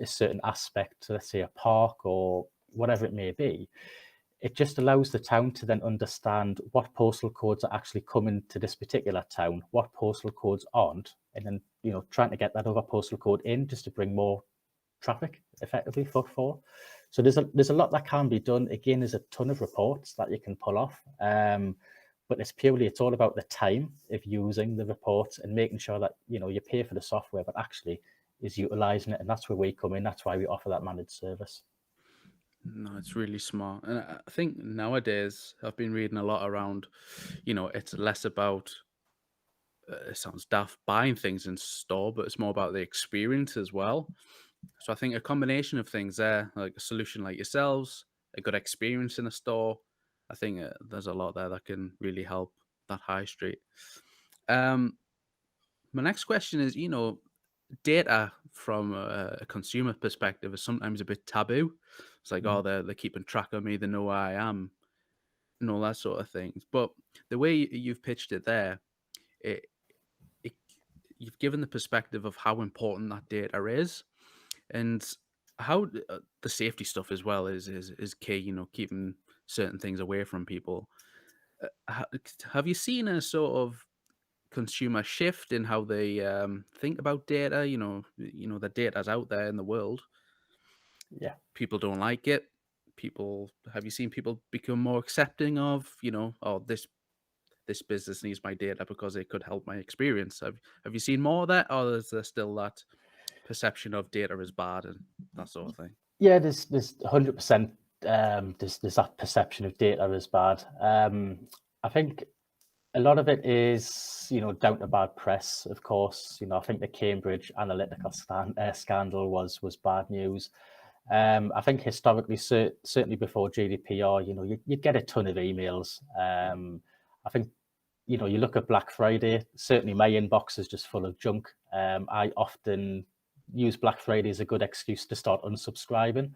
a certain aspect, let's say a park or whatever it may be, it just allows the town to then understand what postal codes are actually coming to this particular town, what postal codes aren't, and then trying to get that other postal code in just to bring more traffic effectively footfall. So there's a lot that can be done. Again, there's a ton of reports that you can pull off, but it's all about the time of using the reports and making sure that you pay for the software, but actually is utilizing it, and that's where we come in. That's why we offer that managed service. No, it's really smart. And I think nowadays I've been reading a lot around, it's less about, it sounds daft, buying things in store, but it's more about the experience as well. So I think a combination of things there, like a solution like yourselves, a good experience in a store, I think there's a lot there that can really help that high street. Um, my next question is, data from a consumer perspective is sometimes a bit taboo. It's like, oh, Mm. they're keeping track of me, they know where I am, and all that sort of things. But the way you've pitched it there, it, it you've given the perspective of how important that data is, and how the safety stuff as well is key. You know, keeping certain things away from people. Have you seen a sort of consumer shift in how they think about data? The data's out there in the world. Yeah. People don't like it. People, have you seen people become more accepting of, oh, this business needs my data because it could help my experience? Have you seen more of that, or is there still that perception of data is bad and that sort of thing? Yeah, there's 100%, there's that perception of data as bad. I think a lot of it is, down to bad press, of course. I think the Cambridge Analytica scandal was bad news. I think historically, certainly before GDPR, you'd get a ton of emails. I think, you look at Black Friday, certainly my inbox is just full of junk. I often use Black Friday as a good excuse to start unsubscribing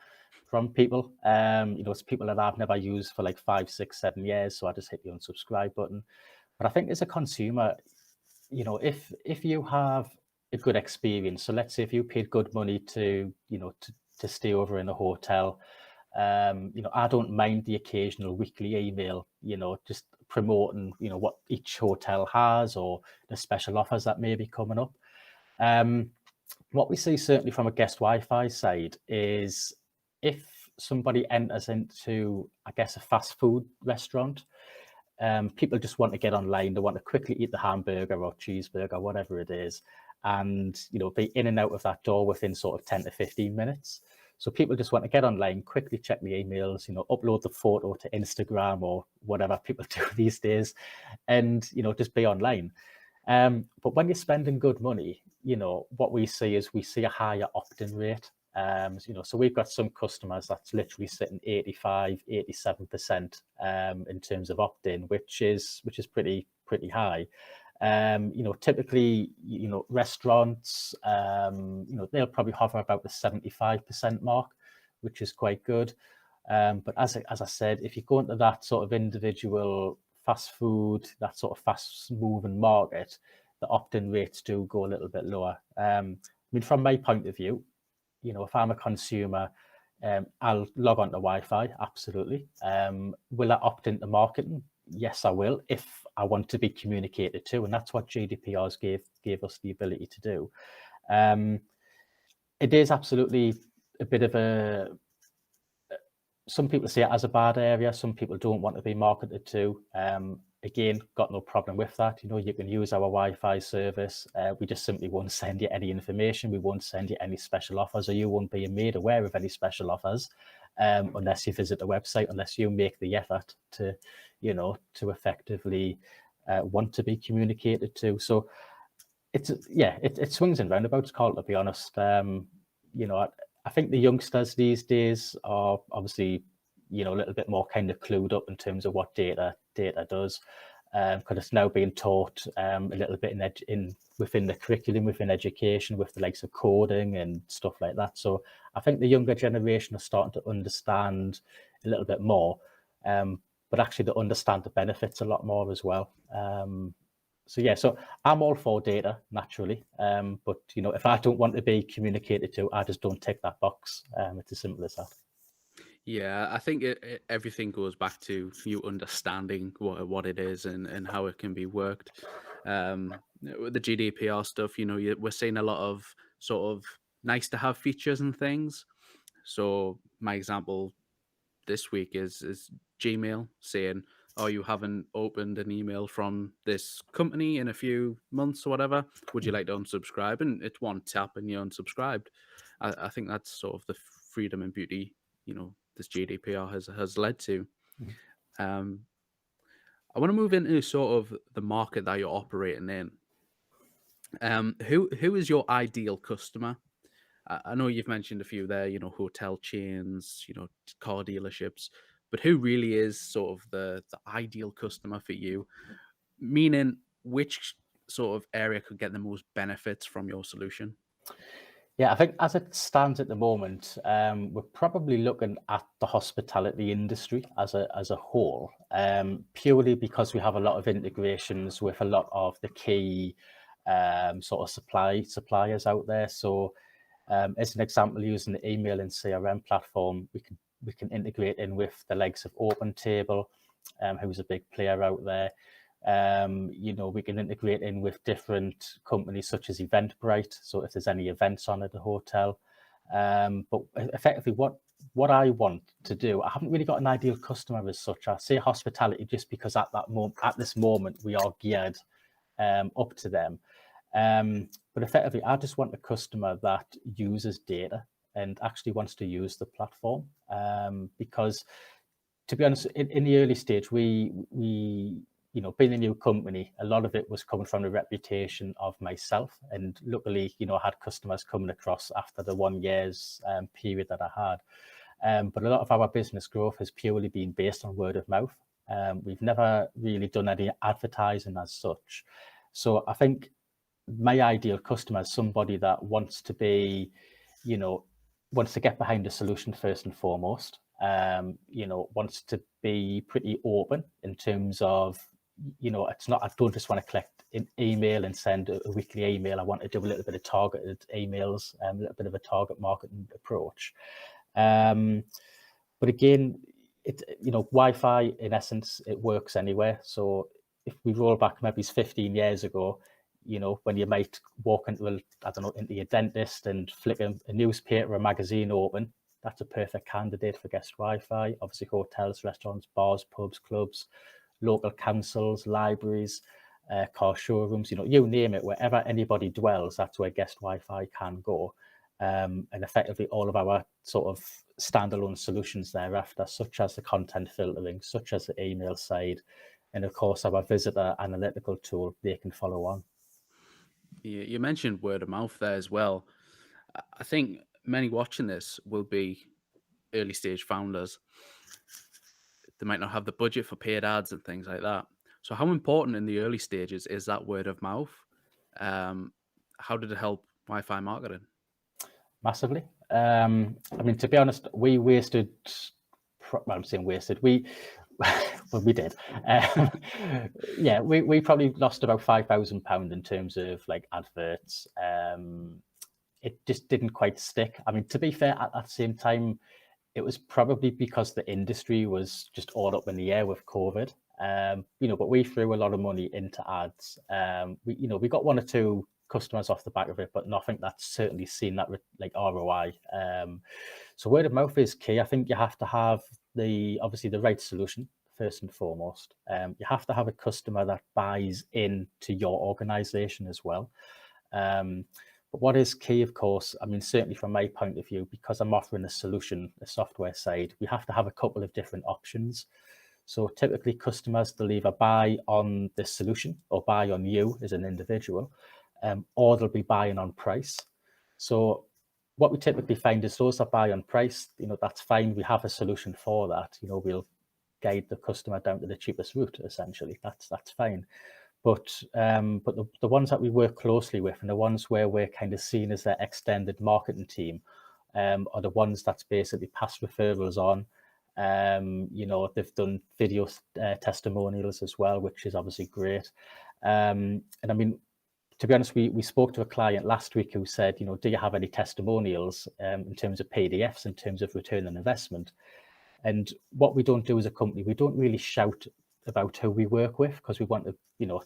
from people. It's people that I've never used for like 5, 6, 7 years. So I just hit the unsubscribe button. But I think as a consumer, if you have a good experience, so let's say if you paid good money to stay over in a hotel, I don't mind the occasional weekly email, just promoting, what each hotel has or the special offers that may be coming up. Um, what we see certainly from a guest Wi-Fi side is if somebody enters into, I guess, a fast food restaurant, people just want to get online. They want to quickly eat the hamburger or cheeseburger, whatever it is, and be in and out of that door within sort of 10 to 15 minutes. So people just want to get online, quickly check the emails, upload the photo to Instagram or whatever people do these days, and just be online. But when you're spending good money, what we see is we see a higher opt-in rate. So we've got some customers that's literally sitting 85, 87% in terms of opt-in, which is pretty high. Typically, restaurants, they'll probably hover about the 75% mark, which is quite good. But as I said, if you go into that sort of individual fast food, that sort of fast moving market, the opt-in rates do go a little bit lower. From my point of view, if I'm a consumer, I'll log on to Wi-Fi, absolutely. Will I opt into marketing? Yes, I will, if I want to be communicated to, and that's what GDPR gave us the ability to do. It is absolutely a bit of some people see it as a bad area. Some people don't want to be marketed to. Again, got no problem with that. You can use our Wi-Fi service. We just simply won't send you any information. We won't send you any special offers, or you won't be made aware of any special offers unless you visit the website, unless you make the effort to effectively want to be communicated to. So it swings and roundabouts, Carl, to be honest. I think the youngsters these days are obviously, a little bit more kind of clued up in terms of what data does, because it's now being taught a little bit within the curriculum, within education, with the likes of coding and stuff like that. So I think the younger generation are starting to understand a little bit more, but actually to understand the benefits a lot more as well. So I'm all for data naturally, but if I don't want to be communicated to, I just don't tick that box. It's as simple as that. Yeah, I think everything goes back to you understanding what it is and how it can be worked. With the GDPR stuff, we're seeing a lot of sort of nice to have features and things. So my example this week is Gmail saying, "Oh, you haven't opened an email from this company in a few months or whatever. Would you like to unsubscribe?" And it's one tap and you're unsubscribed. I think that's sort of the freedom and beauty, this GDPR has led to. Mhm. Um, I want to move into sort of the market that you're operating in. Who is your ideal customer? I know you've mentioned a few there, hotel chains, car dealerships, but who really is sort of the ideal customer for you? Meaning, which sort of area could get the most benefits from your solution? Yeah, I think as it stands at the moment, we're probably looking at the hospitality industry as a whole, purely because we have a lot of integrations with a lot of the key sort of suppliers out there. So, as an example, using the email and CRM platform, we can integrate in with the likes of OpenTable, who's a big player out there. We can integrate in with different companies such as Eventbrite. So if there's any events on at the hotel, but effectively, what I want to do, I haven't really got an ideal customer as such. I say hospitality just because at this moment we are geared up to them. But effectively, I just want a customer that uses data and actually wants to use the platform, because to be honest, in the early stage, we being a new company, a lot of it was coming from the reputation of myself. And luckily, I had customers coming across after the 1 year's period that I had. But a lot of our business growth has purely been based on word of mouth. We've never really done any advertising as such. So I think my ideal customer is somebody that wants to be, wants to get behind the solution first and foremost. Wants to be pretty open in terms of, it's not, I don't just want to collect an email and send a weekly email. I want to do a little bit of targeted emails, a little bit of a target marketing approach. But again, Wi-Fi in essence, it works anywhere. So if we roll back maybe 15 years ago, when you might walk into into your dentist and flick a newspaper or a magazine open, that's a perfect candidate for guest Wi-Fi. Obviously, hotels, restaurants, bars, pubs, clubs, local councils, libraries, car showrooms, you name it, wherever anybody dwells, that's where guest Wi-Fi can go. And effectively all of our sort of standalone solutions thereafter, such as the content filtering, such as the email side, and of course our visitor analytical tool, they can follow on. You mentioned word of mouth there as well. I think many watching this will be early stage founders. They might not have the budget for paid ads and things like that. So, how important in the early stages is that word of mouth? Um, how did it help Wi-Fi marketing? Massively. I mean, to be honest, we wasted. Well, I'm saying wasted. Well, we did. Um, yeah, we probably lost about £5,000 in terms of like adverts. It just didn't quite stick. I mean, to be fair, at the same time, it was probably because the industry was just all up in the air with COVID. But we threw a lot of money into ads. We got one or two customers off the back of it, but nothing that's certainly seen that like ROI. So word of mouth is key. I think you have to have obviously the right solution first and foremost. You have to have a customer that buys into your organization as well. But what is key, of course, I mean, certainly from my point of view, because I'm offering a solution, the software side, we have to have a couple of different options. So typically customers, they'll either buy on the solution or buy on you as an individual, or they'll be buying on price. So what we typically find is those that buy on price, that's fine. We have a solution for that. We'll guide the customer down to the cheapest route, essentially. That's fine. But the ones that we work closely with and the ones where we're kind of seen as their extended marketing team are the ones that's basically passed referrals on. They've done video testimonials as well, which is obviously great. And I mean, to be honest, we spoke to a client last week who said, do you have any testimonials in terms of PDFs, in terms of return on investment? And what we don't do as a company, we don't really shout about who we work with because we want to,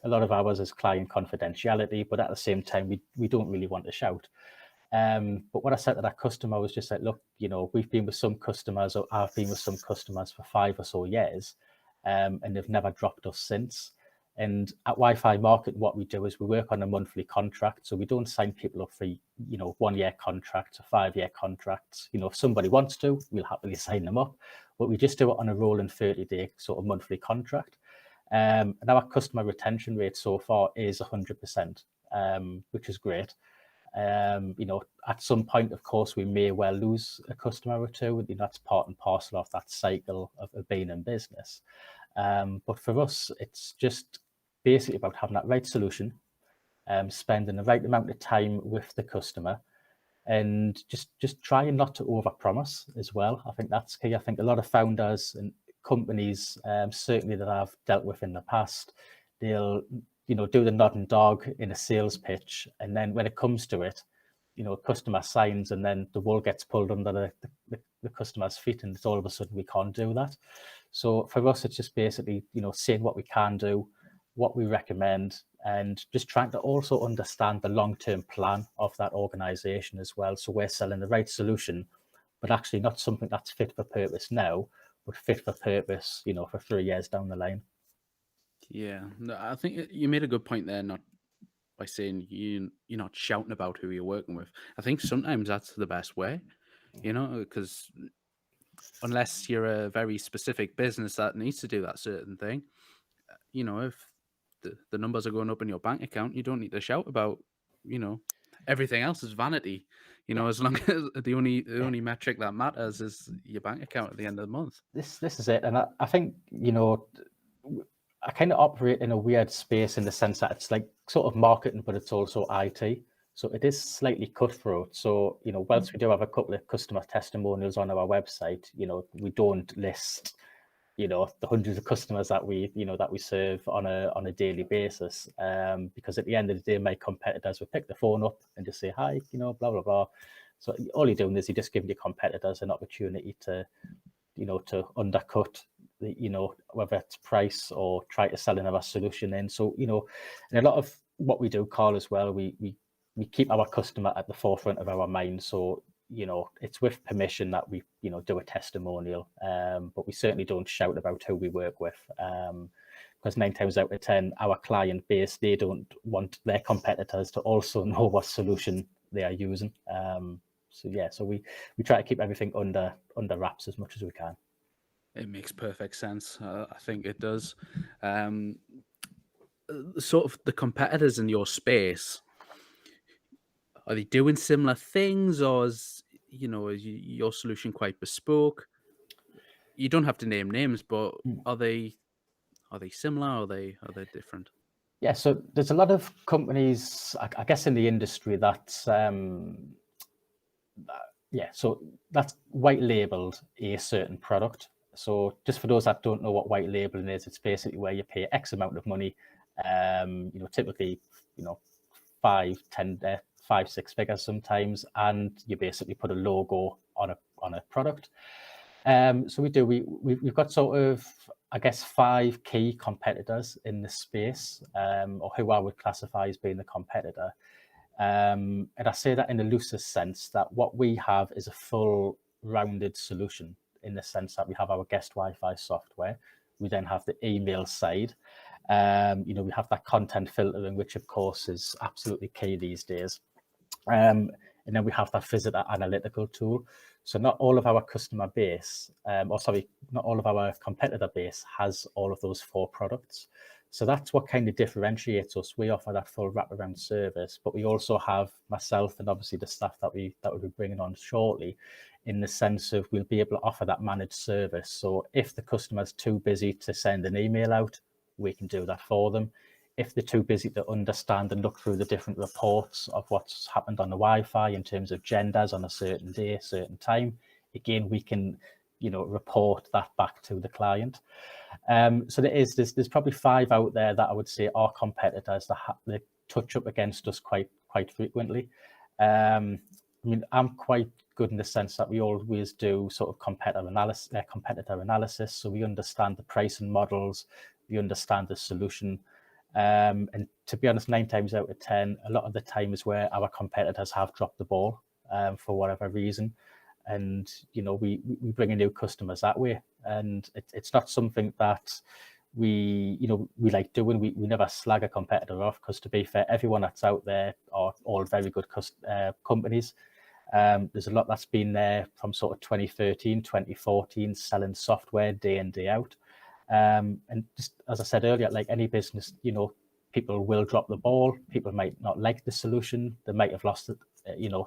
a lot of ours is client confidentiality, but at the same time, we don't really want to shout. But what I said to that customer was just like, look, we've been with some customers, or I've been with some customers for 5 or so years, and they've never dropped us since. And at Wi-Fi Market, what we do is we work on a monthly contract. So we don't sign people up for, 1-year contracts or 5-year contracts. If somebody wants to, we'll happily sign them up. But we just do it on a rolling 30-day sort of monthly contract. And our customer retention rate so far is 100%, which is great. At some point, of course, we may well lose a customer or two. That's part and parcel of that cycle of being in business. But for us, it's just basically about having that right solution, spending the right amount of time with the customer, and just trying not to overpromise as well. I think that's key. I think a lot of founders and companies, certainly that I've dealt with in the past, they'll do the nod and dog in a sales pitch, and then when it comes to it, customer signs, and then the wool gets pulled under the customer's feet, and it's all of a sudden we can't do that. So for us, it's just basically saying what we can do, what we recommend, and just trying to also understand the long-term plan of that organization as well. So we're selling the right solution, but actually not something that's fit for purpose now, but fit for purpose, for 3 years down the line. Yeah, no, I think you made a good point there, not by saying you're not shouting about who you're working with. I think sometimes that's the best way, because unless you're a very specific business that needs to do that certain thing, if the numbers are going up in your bank account, you don't need to shout about, you know, everything else is vanity. Yeah, As long as the only metric that matters is your bank account at the end of the month. this is it. And I think, I kind of operate in a weird space in the sense that it's like sort of marketing, but it's also IT. So it is slightly cutthroat. So, whilst we do have a couple of customer testimonials on our website, we don't list, the hundreds of customers that we serve on a daily basis. Because at the end of the day, my competitors will pick the phone up and just say, hi, blah, blah, blah. So all you're doing is you're just giving your competitors an opportunity to undercut whether it's price or try to sell another solution in. So, and a lot of what we do, Carl, as well, we keep our customer at the forefront of our mind. So, it's with permission that we, do a testimonial, but we certainly don't shout about who we work with. Because 9 times out of 10, our client base, they don't want their competitors to also know what solution they are using. So we try to keep everything under wraps as much as we can. It makes perfect sense. I think it does. Sort of the competitors in your space, are they doing similar things, or is your solution quite bespoke? You don't have to name names, but are they similar? Are they different? Yeah, so there's a lot of companies, I guess, in the industry that's so that's white labeled a certain product. So just for those that don't know what white labeling is, it's basically where you pay X amount of money, typically, 5, 10, 5, 6 figures sometimes, and you basically put a logo on a product. So we've got sort of, I guess, 5 key competitors in the space, or who I would classify as being the competitor. And I say that in the loosest sense, that what we have is a full rounded solution, in the sense that we have our guest Wi-Fi software. We then have the email side. We have that content filtering, which of course is absolutely key these days. And then we have that visitor analytical tool. So not all of our customer base, not all of our competitor base has all of those 4 products. So that's what kind of differentiates us. We offer that full wraparound service, but we also have myself and obviously the staff that we'll be bringing on shortly, in the sense of we'll be able to offer that managed service. So if the customer's too busy to send an email out, we can do that for them. If they're too busy to understand and look through the different reports of what's happened on the Wi-Fi in terms of genders on a certain day, certain time, again, we can, report that back to the client. So there's probably 5 out there that I would say are competitors that they touch up against us quite frequently. I mean, I'm quite good in the sense that we always do sort of competitor analysis. So we understand the pricing models, we understand the solution. And to be honest, 9 times out of 10, a lot of the time is where our competitors have dropped the ball for whatever reason. And, we bring in new customers that way. And it's not something that we like doing. We never slag a competitor off, because to be fair, everyone that's out there are all very good companies. There's a lot that's been there from sort of 2013, 2014, selling software day in, day out. And just as I said earlier, like any business, people will drop the ball. People might not like the solution. They might have lost,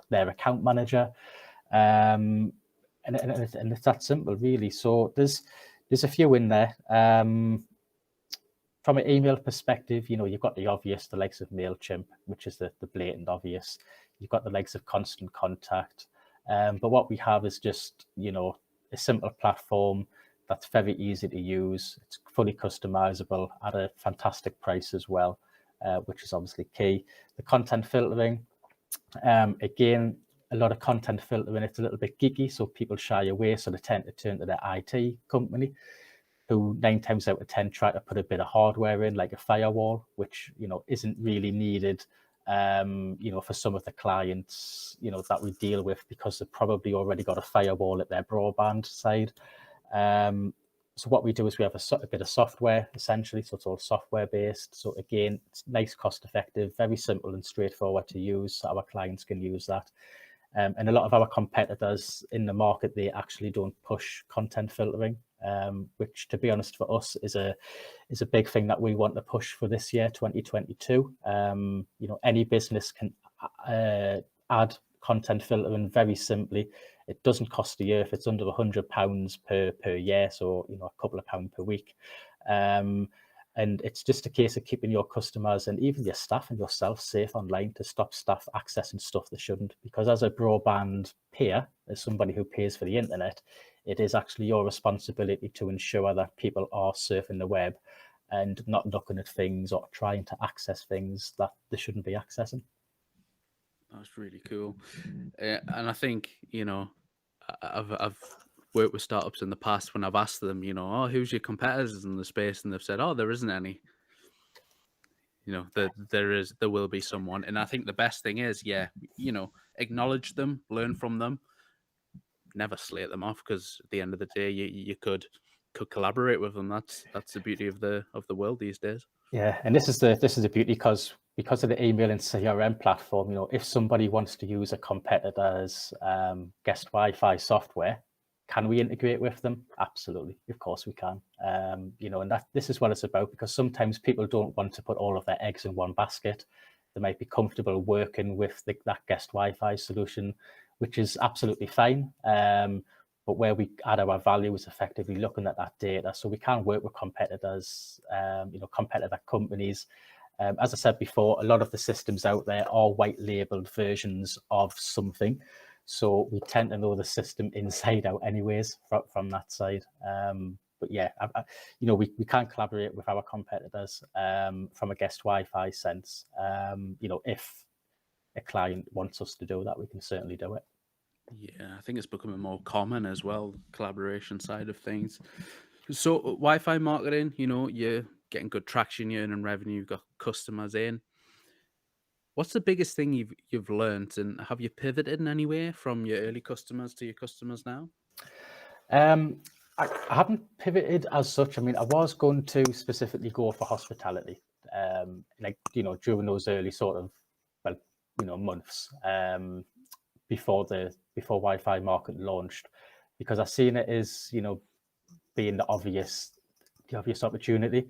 their account manager. And it's that simple, really. So there's a few in there. from an email perspective, you've got the obvious, the likes of MailChimp, which is the blatant obvious. You've got the likes of Constant Contact. But what we have is just, a simple platform that's very easy to use. It's fully customizable at a fantastic price as well, which is obviously key. The content filtering, again, a lot of content filtering, it's a little bit geeky, so people shy away, so they tend to turn to their IT company, who 9 times out of 10 try to put a bit of hardware in, like a firewall, which isn't really needed for some of the clients that we deal with, because they've probably already got a firewall at their broadband side. So what we do is we have a bit of software, essentially, so it's all software based. So again, it's nice, cost effective, very simple and straightforward to use, so our clients can use that. And a lot of our competitors in the market, they actually don't push content filtering, which, to be honest, for us is a big thing that we want to push for this year, 2022. Any business can add content filtering very simply. It doesn't cost a year if it's under £100 per year, so a couple of pounds per week. And it's just a case of keeping your customers and even your staff and yourself safe online, to stop staff accessing stuff they shouldn't. Because as a broadband payer, as somebody who pays for the internet, it is actually your responsibility to ensure that people are surfing the web and not looking at things or trying to access things that they shouldn't be accessing. That's really cool. And I think, I've worked with startups in the past when I've asked them, oh, who's your competitors in the space? And they've said, oh, there isn't any. There will be someone. And I think the best thing is, acknowledge them, learn from them, never slate them off, because at the end of the day, you could collaborate with them. That's the beauty of the world these days. Yeah, and this is the beauty, because of the email and CRM platform. If somebody wants to use a competitor's guest Wi-Fi software, can we integrate with them? Absolutely, of course we can. And this is what it's about, because sometimes people don't want to put all of their eggs in one basket. They might be comfortable working with that guest Wi-Fi solution, which is absolutely fine. But where we add our value is effectively looking at that data. So we can work with competitors, competitor companies. As I said before, a lot of the systems out there are white labeled versions of something. So we tend to know the system inside out anyways from that side. But yeah, we can collaborate with our competitors from a guest Wi-Fi sense. If a client wants us to do that, we can certainly do it. Yeah, I think it's becoming more common as well, the collaboration side of things. So Wi-Fi marketing, you're getting good traction, you're earning revenue, you've got customers in. What's the biggest thing you've learned, and have you pivoted in any way from your early customers to your customers now? I haven't pivoted as such. I mean, I was going to specifically go for hospitality, during those early sort of, months before Wi-Fi market launched, because I've seen it as, being the obvious opportunity.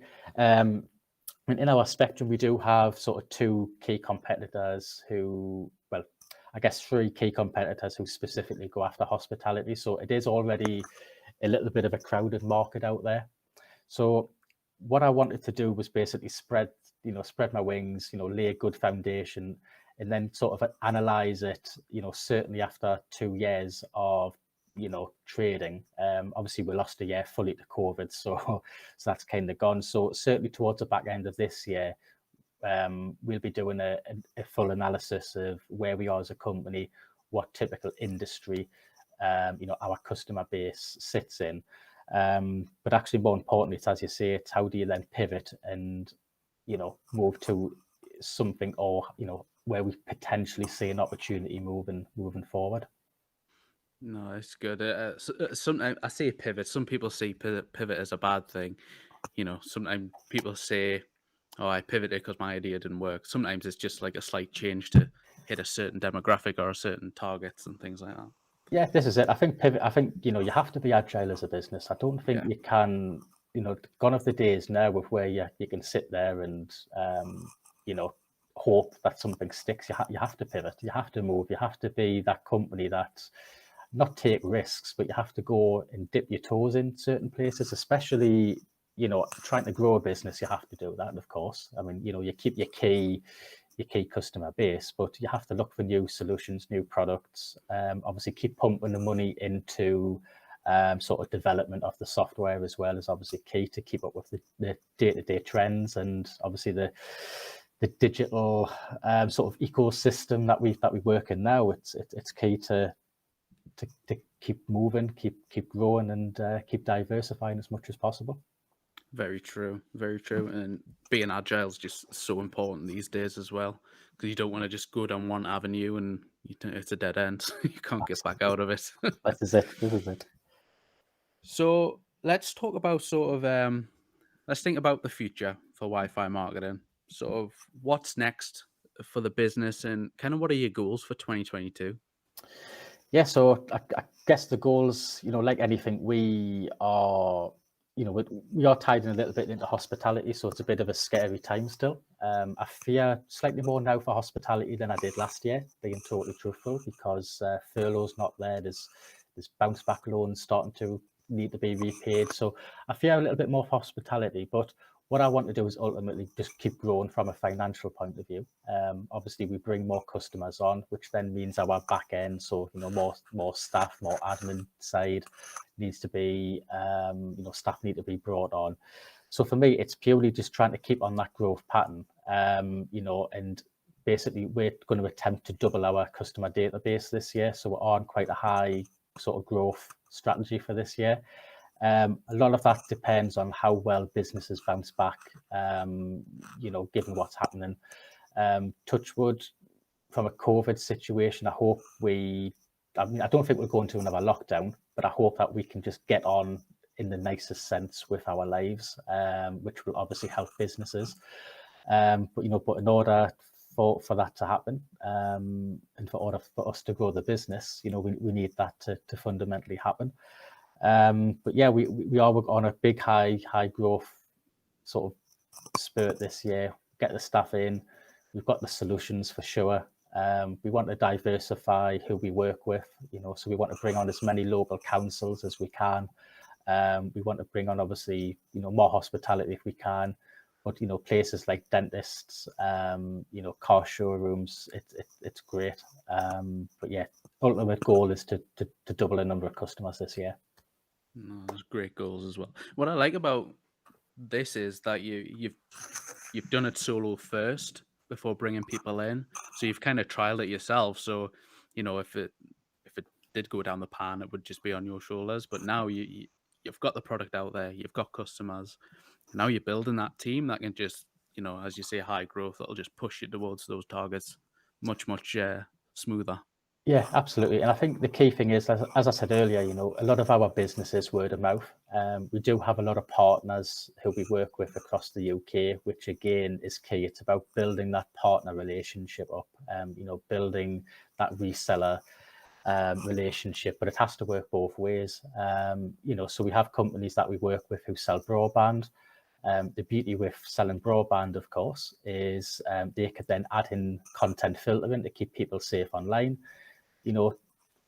In our spectrum, we do have sort of 2 key competitors who, I guess 3 key competitors who specifically go after hospitality. So it is already a little bit of a crowded market out there. So what I wanted to do was basically spread my wings, lay a good foundation, and then sort of analyze it, certainly after 2 years of trading. Obviously we lost a year fully to COVID, so that's kind of gone. So certainly towards the back end of this year, we'll be doing a full analysis of where we are as a company, what typical industry our customer base sits in. But actually more importantly, it's, as you say, it's how do you then pivot and move to something, or where we potentially see an opportunity moving forward. No, it's good. Sometimes I say pivot. Some people see pivot as a bad thing. Sometimes people say, "Oh, I pivoted because my idea didn't work." Sometimes it's just like a slight change to hit a certain demographic or a certain targets and things like that. Yeah, this is it. I think pivot. I think you have to be agile as a business. I don't think you can. Gone are the days now with where you can sit there and hope that something sticks. You have to pivot. You have to move. You have to be that company that not take risks, but you have to go and dip your toes in certain places, especially trying to grow a business, you have to do that, of course. I mean, you keep your key customer base, but you have to look for new solutions, new products. Obviously, keep pumping the money into sort of development of the software as well is obviously key to keep up with the day-to-day trends, and obviously the digital sort of ecosystem that we work in now. It's key to keep moving, keep growing, and keep diversifying as much as possible. Very true, very true. And being agile is just so important these days as well, because you don't want to just go down one avenue and it's a dead end. You can't get back out of it. This is it. This is it. So let's talk about let's think about the future for Wi-Fi marketing. Sort of what's next for the business, and kind of what are your goals for 2022? Yeah, so I guess the goals, like anything, we are, we are tied in a little bit into hospitality, so it's a bit of a scary time still. I fear slightly more now for hospitality than I did last year, being totally truthful, because furlough's not there. There's bounce back loans starting to need to be repaid. So I fear a little bit more for hospitality, but what I want to do is ultimately just keep growing from a financial point of view. Obviously, we bring more customers on, which then means our back end, so more staff, more admin side needs to be, staff need to be brought on. So for me, it's purely just trying to keep on that growth pattern, and basically we're going to attempt to double our customer database this year. So we're on quite a high sort of growth strategy for this year. A lot of that depends on how well businesses bounce back, given what's happening. Touch wood, from a COVID situation, I don't think we're going to another lockdown, but I hope that we can just get on in the nicest sense with our lives, which will obviously help businesses. But in order for that to happen, and for us to grow the business, we need that to fundamentally happen. But yeah, we are on a big high growth sort of spurt this year. Get the staff in. We've got the solutions for sure. We want to diversify who we work with, so we want to bring on as many local councils as we can. We want to bring on obviously, more hospitality if we can, but places like dentists, car showrooms, it's great. But yeah, ultimate goal is to double the number of customers this year. No, those great goals as well. What I like about this is that you've done it solo first before bringing people in, so you've kind of trialed it yourself. So if it did go down the pan, it would just be on your shoulders. But now you've got the product out there, you've got customers. Now you're building that team that can just, as you say, high growth. That'll just push you towards those targets much smoother. Yeah, absolutely. And I think the key thing is, as I said earlier, a lot of our business is word of mouth. We do have a lot of partners who we work with across the UK, which again is key. It's about building that partner relationship up, building that reseller relationship, but it has to work both ways. So we have companies that we work with who sell broadband. The beauty with selling broadband, of course, is they could then add in content filtering to keep people safe online.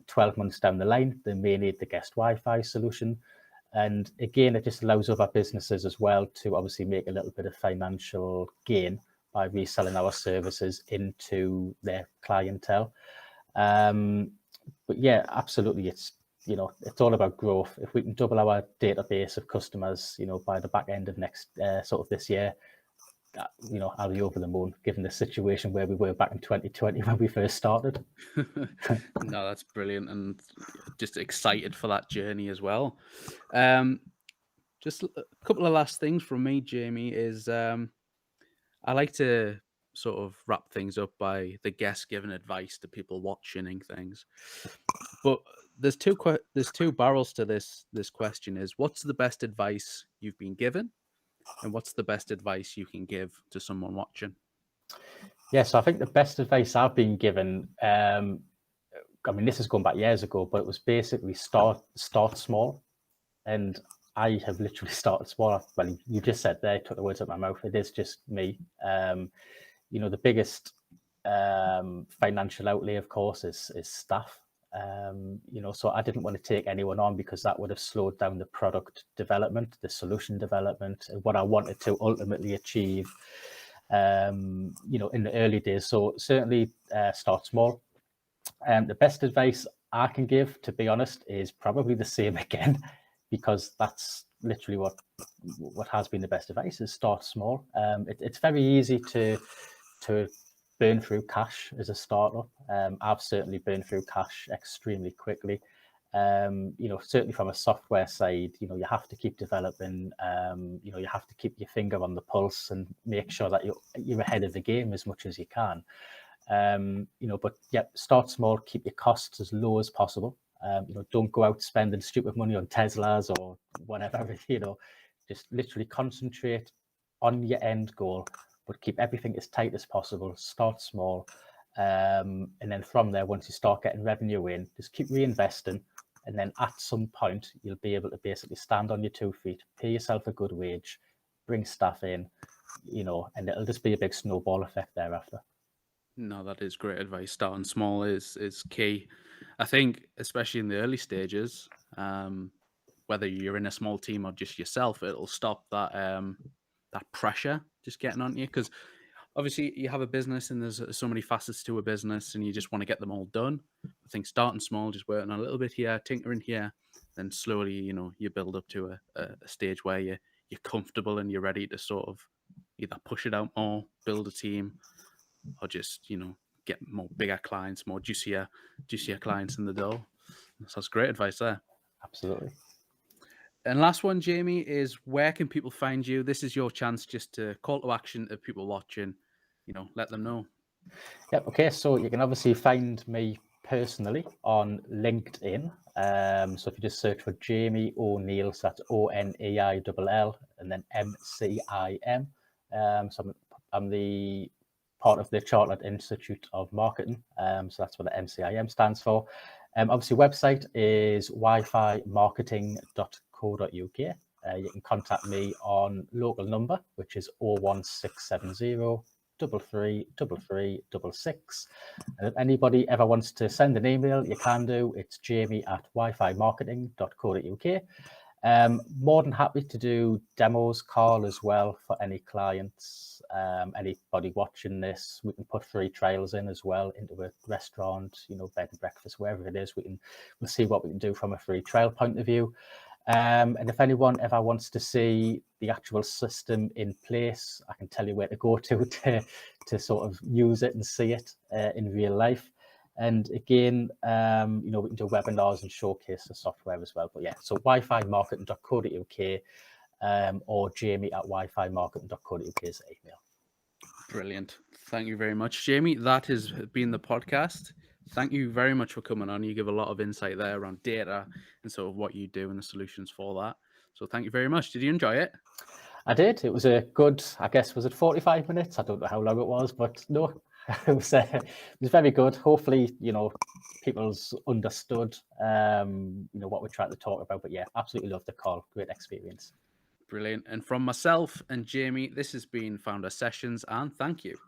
12 months down the line, they may need the guest Wi-Fi solution. And again, it just allows other businesses as well to obviously make a little bit of financial gain by reselling our services into their clientele. But yeah, absolutely, it's all about growth. If we can double our database of customers, by the back end of next sort of this year, I'll be over the moon, given the situation where we were back in 2020 when we first started. No, that's brilliant, and just excited for that journey as well. Just a couple of last things from me, Jamie, is I like to sort of wrap things up by the guest giving advice to people watching things. But there's two barrels to this question: is what's the best advice you've been given, and what's the best advice you can give to someone watching? Yeah, so I think the best advice I've been given, I mean, this is going back years ago, but it was basically start small. And I have literally started small. Well, you just said there, took the words out of my mouth. It is just me. The biggest financial outlay, of course, is staff. So I didn't want to take anyone on because that would have slowed down the product development, the solution development, and what I wanted to ultimately achieve, in the early days. So certainly start small. The best advice I can give, to be honest, is probably the same again, because that's literally what has been the best advice: is start small. It's very easy to burn through cash as a startup. I've certainly burned through cash extremely quickly. Certainly from a software side, you have to keep developing. You have to keep your finger on the pulse and make sure that you're ahead of the game as much as you can. But yeah, start small, keep your costs as low as possible. Don't go out spending stupid money on Teslas or whatever, just literally concentrate on your end goal, but keep everything as tight as possible. Start small. And then from there, once you start getting revenue in, just keep reinvesting. And then at some point, you'll be able to basically stand on your 2 feet, pay yourself a good wage, bring staff in, and it'll just be a big snowball effect thereafter. No, that is great advice. Starting small is key. I think, especially in the early stages, whether you're in a small team or just yourself, it'll stop that pressure just getting on you. Because obviously, you have a business and there's so many facets to a business, and you just want to get them all done. I think starting small, just working a little bit here, tinkering here, then slowly, you build up to a stage where you're comfortable and you're ready to sort of either push it out more, build a team, or just get more bigger clients, more juicier clients in the door. So that's great advice there. Absolutely. And last one, Jamie, is where can people find you? This is your chance just to call to action to people watching, let them know. Yep. Okay. So you can obviously find me personally on LinkedIn. So if you just search for Jamie O'Neill, so that's ONEILL and then MCIM. So I'm the part of the Chartered Institute of Marketing. So that's what the MCIM stands for. Obviously, website is wifimarketing.co.uk. You can contact me on local number, which is 01670 333366. And if anybody ever wants to send an email, you can do. It's jamie@wifimarketing.co.uk. More than happy to do demos, call as well for any clients. Anybody watching this, we can put free trials in as well into a restaurant, bed and breakfast, wherever it is. We'll see what we can do from a free trial point of view. And if anyone ever wants to see the actual system in place, I can tell you where to go to sort of use it and see it in real life. And again, we can do webinars and showcase the software as well. But yeah, so wifimarketing.co.uk or jamie@wifimarketing.co.uk is the email. Brilliant. Thank you very much, Jamie. That has been the podcast. Thank you very much for coming on. You give a lot of insight there around data and sort of what you do and the solutions for that. So thank you very much. Did you enjoy it? I did. It was a good, I guess, was it 45 minutes? I don't know how long it was, but no, it was very good. Hopefully, people's understood, what we're trying to talk about. But yeah, absolutely love the call. Great experience. Brilliant. And from myself and Jamie, this has been Founder Sessions, and thank you.